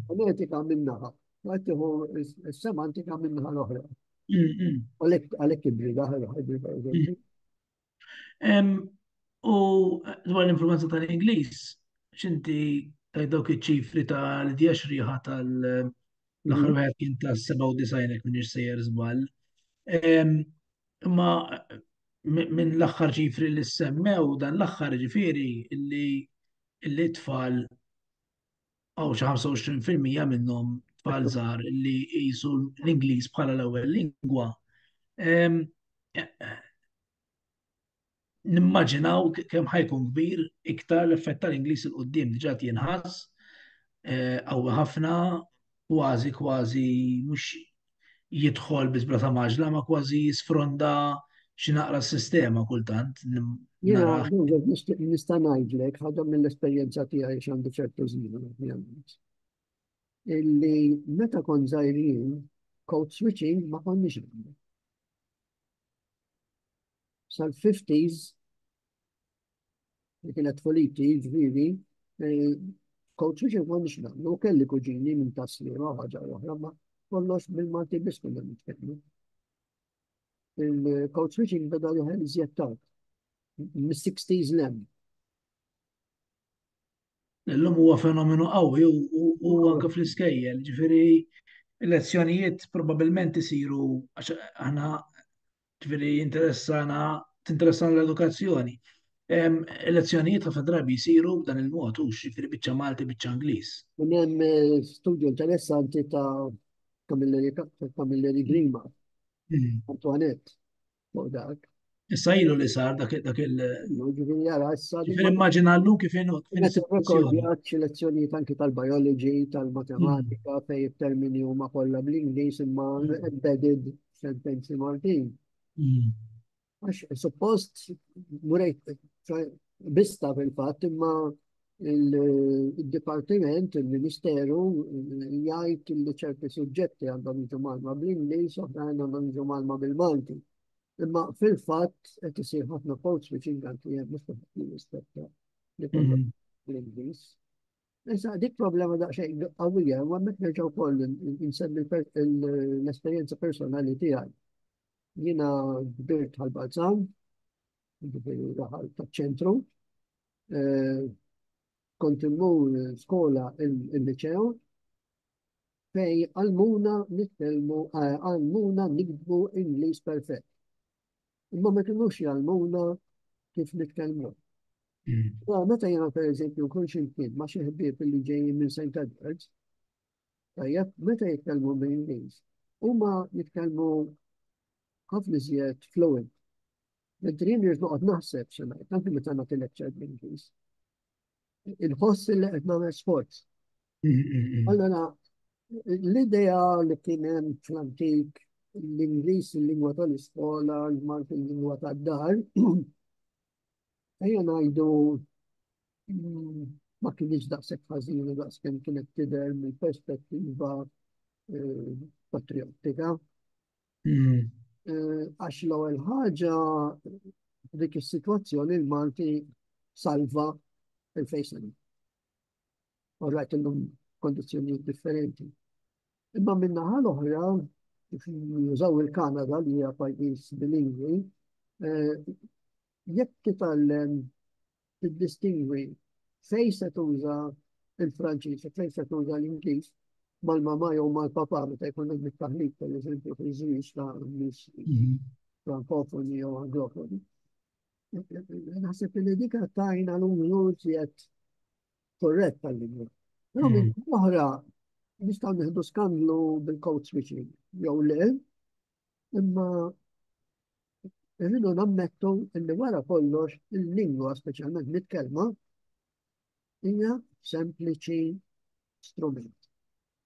fonetika minnaħa, tiħu il-semantika minnaħa l-oħra. Għalek brida, U dwar l-influenza tal-Inglis, xinti dawk iċ-ċifri tal-djaxriħa tal-axar wieħed kien ta' 97 minn sejjer żball. Ma minn l-axar ċifri li semmew dan l-axar ġifieri illi tfal għaw xi 25% minnhom tfal żgħar li jqisu l-Ingliż bħala l-ewwel lingwa. Em, Nimmaġinaw kemm ħajkun kbir iktar l-effett tal-Ingliż il qudiem diġà jinħass qawwi ħafna, kważi kważi mhux jidħol biss bla ta' maġla ma kważi jisfronda xi naqra s-sistema kultant Jena, naraħ. nista' ngħidlek ħaġa mill-esperjenza tiegħi x'għandu ċertu żmien ovvjament. Illi meta kon żgħirin code switching ma konniex nagħmlu. Sal-50s li kienet foliti ġviri, code switching ma konniex nagħmlu. U kelli kuġini minn taslima ħaġa oħra ma kollox bil-Malti biss konna nitkellmu. Il-code switching beda joħel iżjed tard. Mis-60s lem. L-lum huwa fenomenu qawwi u anke fl-iskejjel, ġifieri lezzjonijiet probabbilment isiru għax aħna ġifieri tinteressana l-edukazzjoni. Lezzjonijiet ħafna drabi jsiru b'dan il-mod hux ġifieri biċċa Malti biċċa Ingliż. Un hemm studju interessanti ta' Camilleri Grima, Antoinette, fuq dak. Issa ilu li sar dak il. Ġifieri jara issa Ġifieri immaġina llum kif inhu is-sitwazzjoni. rekordjat xi lezzjonijiet anki tal-biology, tal-matematika, fej it-termini huma kollha bl-Ingliż imma embedded sentenzi Maltin. Għax suppost murejt bista fil-fatt imma il-Dipartiment, il-Ministeru jgħid li ċerti suġġetti għandhom jiġu malma bl-Ingliż, oħrajn għandhom jiġu malma bil-Malti. Imma fil-fatt qed isir ħafna code switching anki hemm mhux rispetta li kollha bl-Ingliż. Issa dik problema daqsxejn qawwija, u hemmhekk nerġgħu wkoll insemmi l-esperjenza personali tiegħi. Jiena kbirt ħal-Balzan, ġifieri daħal taċ-ċentru, kont immur skola il-liċew fej għalmuna nikdbu Ingliż perfett. Imma ma kienux jgħalmuna kif nitkellmu. Meta jena per eżempju kun ximkien ma xi ħbieb li ġejjin minn St. Edwards, tajjeb meta jitkellmu bil-Ingliż, huma jitkellmu ħafna iżjed fluent. Mentri jien noqgħod naħseb xi ngħid, anke meta nagħti lecture bl-Ingliż. Il-ħoss li qed nagħmel sports. Allora, l-idea li kien hemm fl-antik l-Ingliż il-lingwa tal-iskola, l-Malti il-lingwa tad-dar, ejja ngħidu ma kienx daqshekk ħażin daqskemm kienet tidher mill-perspettiva patriottika. Għax l-ewwel ħaġa dik is-sitwazzjoni l-Malti salva il-fejsani. Orrajt illum kondizzjonijiet differenti. Imma min-naħa l-oħra, jużaw il-Kanada li hija pajjiż bilingwi, jekk titgħallem tiddistingwi fejn se tuża il-Franċiż u fejn se tuża l-Ingliż mal-mama jew mal-papa meta jkun hemm it-taħlid pereżempju fil-żwieġ ta' nies frankofoni jew anglofoni. Naħseb li dik tajna l-użiet korrett tal-lingwa. Però minn oħra nistgħu nieħdu skandlu bil-code switching jew le, imma irridu nammettu li wara kollox il-lingwa speċjalment nitkellma hija sempliċi strument.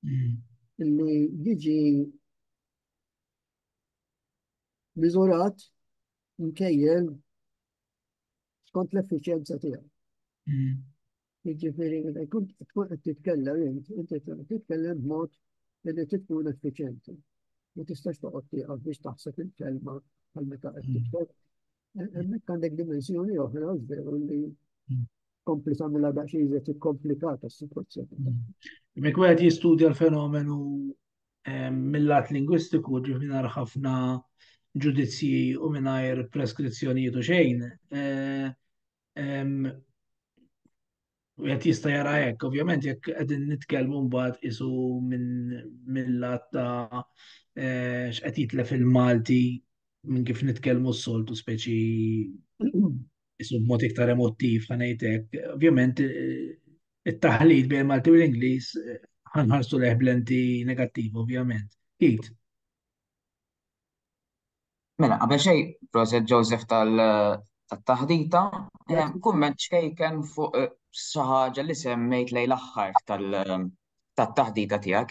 Illi jiġi miżurat mkejjel skont l-effiċjenza tiegħu. Jiġifieri meta jkun tkun qed titkellem inti titkellem b'mod li tkun effiċjenti. Ma tistax toqgħod tieqaf biex taħseb il-kelma għal meta qed titkellem. Hemmhekk għandek dimensjoni oħra veru li kompli tagħmilha daqsxejn iżjed ikkomplikata s-sitwazzjoni. Mek wieħed jistudja l-fenomenu mill-lat lingwistiku ġifieri nara ħafna ġudizzji u mingħajr preskrizzjonijiet u xejn. Wieħed jista' jara hekk, ovvjament jekk qegħdin nitkellmu mbagħad isu mill-lat ta' x'qed jitlef il-Malti minn kif nitkellmu s-soltu speċi isu b'mod iktar emottiv ħanejtek. Ovvjament it-taħlid bejn Malti u l-Ingliż ħanħarsu leħ blenti negattiv, ovvjament. Kit, Mela, qabel xejn, proset Joseph tal-taħdita, kumment xkejken fuq xi ħaġa li semmejt lejn l-aħħar tat-taħdita tiegħek.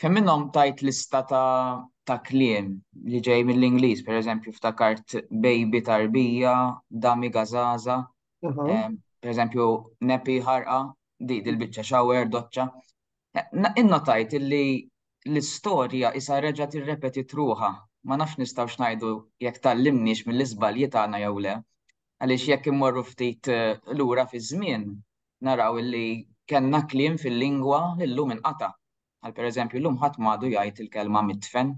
Fejn minnhom tajt lista ta' kliem li ġej mill-Ingliż, pereżempju ftakart baby tarbija, dami gazaza, pereżempju nepi ħarqa, dil-biċċa shower, doċċa. Innotajt illi l-istorja isa reġa' tirrepetit ruħha. Ma nafx nistgħux ngħidu jekk tallimniex mill-iżbalji tagħna jew le. Għaliex jekk immorru ftit lura fi żmien naraw illi kellna kliem fil-lingwa li llum inqata'. Għal pereżempju llum ħadd m'għadu jgħid il-kelma mitfen,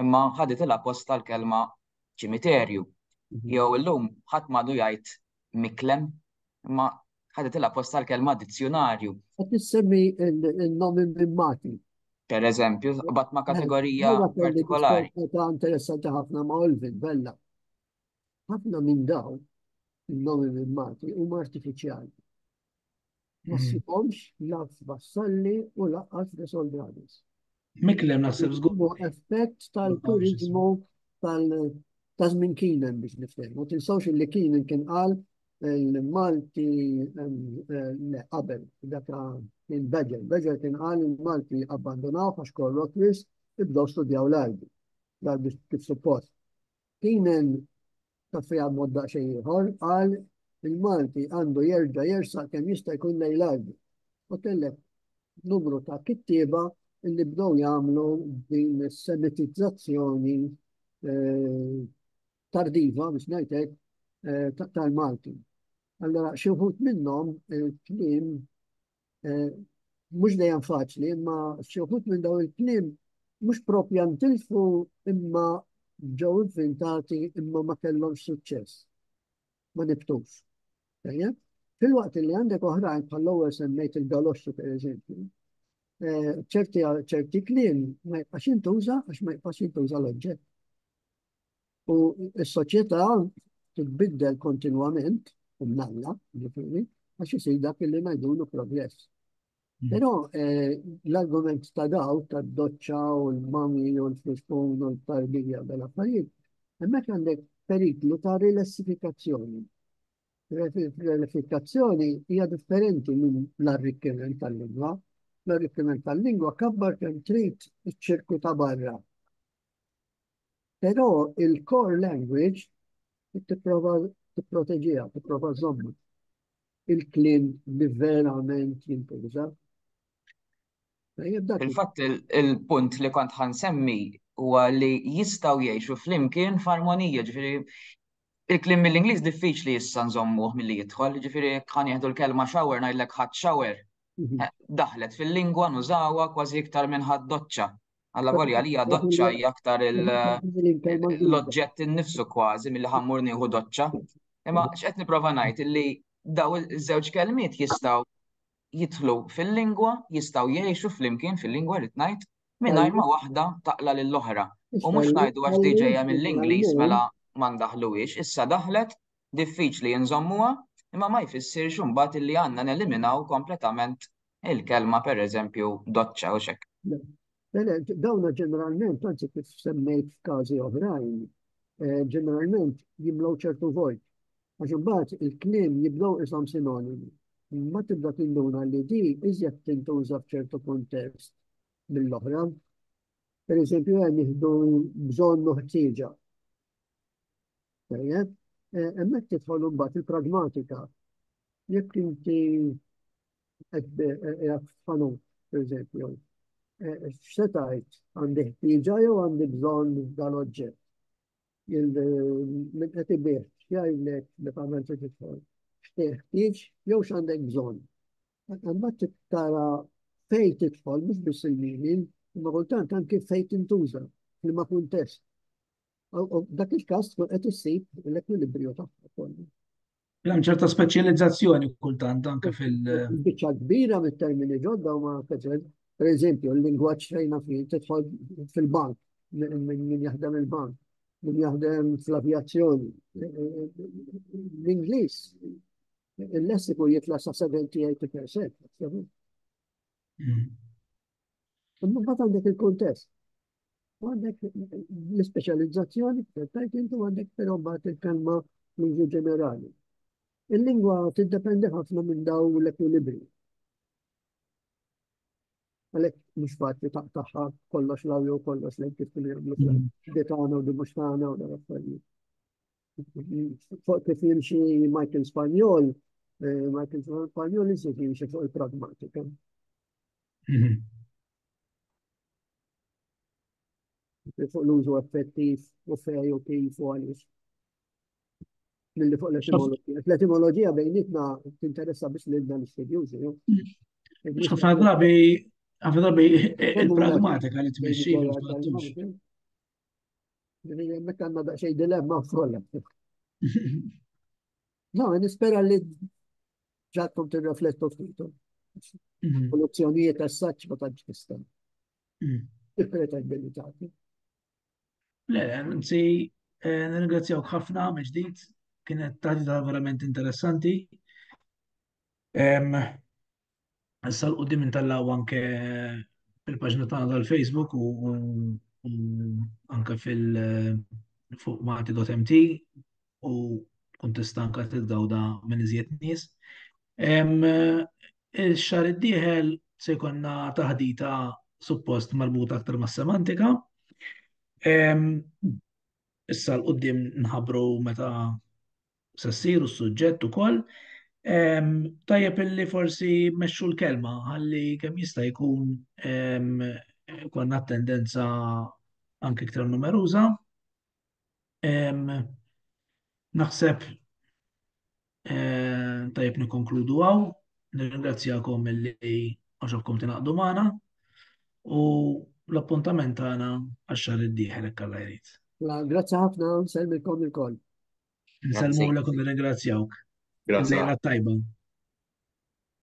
imma ħadet ilha post tal-kelma ċimiterju. Jew illum ħadd m'għadu jgħid miklem, imma ħadet ilha post tal-kelma dizzjonarju. Qed tissemmi il-nomi mimmati. Per eżempju, bat ma' kategorija partikolari. Ta' interessanti ħafna ma' Olvin, bella. Ħafna minn daw, il-nomi mimmati, huma artifiċjali. Ma sibhomx laf vassalli u laqqas de soldadis. miklem naħseb żgur. Huwa effett tal-turizmu ta' żmien Keenan biex niftehmu. Ma tinsawx li Keenan kien qal il-Malti qabel, dak il-Beġer. Beġer kien qal il-Malti abbandonaw għax korrotwis ibdew studjaw l-arbi. L-arbi kif suppost. Keenan ta' fija modda xejn ieħor qal il-Malti għandu jerġa' jersaq kemm jista' jkun lejn l-arbi. U tellek numru ta' kittieba illi bdew jagħmlu din is-semitizzazzjoni tardiva biex ngħidlek tal-Malti. Allora xi wħud minnhom il-kliem mhux dejjem faċli, imma xi wħud minn dawn il-kliem mhux proprja ntilfu imma ġew inventati imma ma kellhomx suċċess. Ma nibtux. Fil-waqt li għandek oħrajn bħal-ewwel semmejt il-galoxxu pereżempju, ċerti kliem ma jibqax jintuża għax ma jibqax jintuża l-oġġett. U s-soċjetà titbiddel kontinwament, nalla, għax isir dak li ngħidulu progress. Però l-argument ta' daw, ta' doċċa u l-mami u l-frispun u l-tarbija dell-affarijiet, hemmhekk għandek periklu ta' rilessifikazzjoni. L-arriffikazzjoni hija differenti minn l-arricchiment tal-lingwa. L-arricchiment tal-lingwa kabbar kemm trid iċ-ċirku ta' barra. Però il-core language tipproteġiha, tipprova żomma. Il-kliem li verament jintuża. Il-fatt il-punt li kont ħansemmi huwa li jistgħu jgħixu flimkien f'armonija, ġifieri il-kliem mill-Ingliż diffiċli issa nżommuh milli jidħol, ġifieri ħan jieħdu l-kelma shower ngħidlek ħadd shower. Daħlet fil-lingwa nużawha kważi iktar minn ħadd doċċa. Alla volja li hija doċċa hija aktar l-oġġett innifsu kważi milli ħammur nieħu doċċa. Imma x'qed nipprova ngħid illi daw iż-żewġ kelmiet jistgħu jidħlu fil-lingwa, jistgħu jgħixu flimkien fil-lingwa rid ngħid mingħajr ma waħda taqla lill-oħra. U mhux ngħidu għax di ġejja mill-Ingliż mela ma ndaħluhiex, issa daħlet diffiċli nżommuha, imma ma jfissirx imbagħad illi għandna neliminaw kompletament il-kelma pereżempju doċċa u xekk. Dawna ġeneralment, anzi kif semmejt f'każi oħrajn, ġeneralment jimlew ċertu vojt. Għax imbagħad il-kliem jibdew ishom sinonimi. Ma tibda tinduna li di iżjed tintuża f'ċertu kuntest mill-oħra. Pereżempju hemm jieħdu bżonn u ħtieġa. Hemmhekk tidħol imbagħad il-pragmatika. Jekk inti qed f'fanut, pereżempju, x'se tgħid għandi ħtieġa jew għandi bżonn dal-oġġett. Min qed ibih jgħidlek li tagħmel se tidħol. X'teħtieġ jew x'għandek bżonn. Imma tara fejn tidħol mhux biss il-meaning, imma kultant anke fejn tintuża f'liema kuntest. Dak il-każ tkun qed issib l-ekwilibrju tagħha. Hemm ċerta speċjalizzazzjoni kultant anke biċċa kbira mit-termini ġodda huma pereżempju l-lingwaġġ fejn fih tidħol fil-bank min jaħdem il-bank, min jaħdem fl-avjazzjoni. L-Ingliż il-lessiku jitla sa 70-80%. Imma mbagħad għandek il-kuntest. U għandek l-ispeċjalizzazzjoni tajt intu għandek però mbagħad il-kelma l-użu ġenerali. Il-lingwa tiddependi ħafna minn daw l-ekwilibri. Għalek mux faċli taqtaħħa kollox lawju kollox lejn kif kienu jagħmlu fl-detana u dimustana u l-affarijiet. Fuq kif jimxi Michael Spanjol, Michael Spanjol jimxi fuq il-pragmatika. Fuq l-użu effettiv u fej u kif u għalix. Mill-li fuq l-etimologija. L-etimologija bejnitna tinteressa biex l-idna l-istudjużi. ħafna drabi il-pragmatika li tmexxi ma tbattux. Mek għanna daqxej dilemma f'kolla. No, nispera li ġatkom tirreflettu f'titu. Soluzzjonijiet as-saċ ma tantx tista'. Il-pretendabilitati. Le, nsi, nirringrazzjawk ħafna meġdid, kienet taħdita verament interessanti. Issa l-qoddim intallaw anke fil-paġna tagħna tal-Facebook u anke fuq mati.mt u kun tista' anke tiddawda minn iżjed nies. Il-xahar id-dieħel se jkollna taħdita suppost marbuta aktar mas-semantika. Issa l-qoddim nħabbru meta se ssiru s-suġġett ukoll. Tajjeb illi forsi mexxu l-kelma ħalli kemm jista' jkun konna tendenza anke iktar numeruża. Naħseb tajjeb nikkonkludu għaw, nirringrazzjakom illi għaxobkom tinaqdu magħna u l-appuntament tagħna għax-xahar id-dieħel hekk Alla jrid. Grazzi ħafna, nselmilkom il-koll. Nselmu l-ekom nirringrazzjawk. Grazie. Lejla tajba.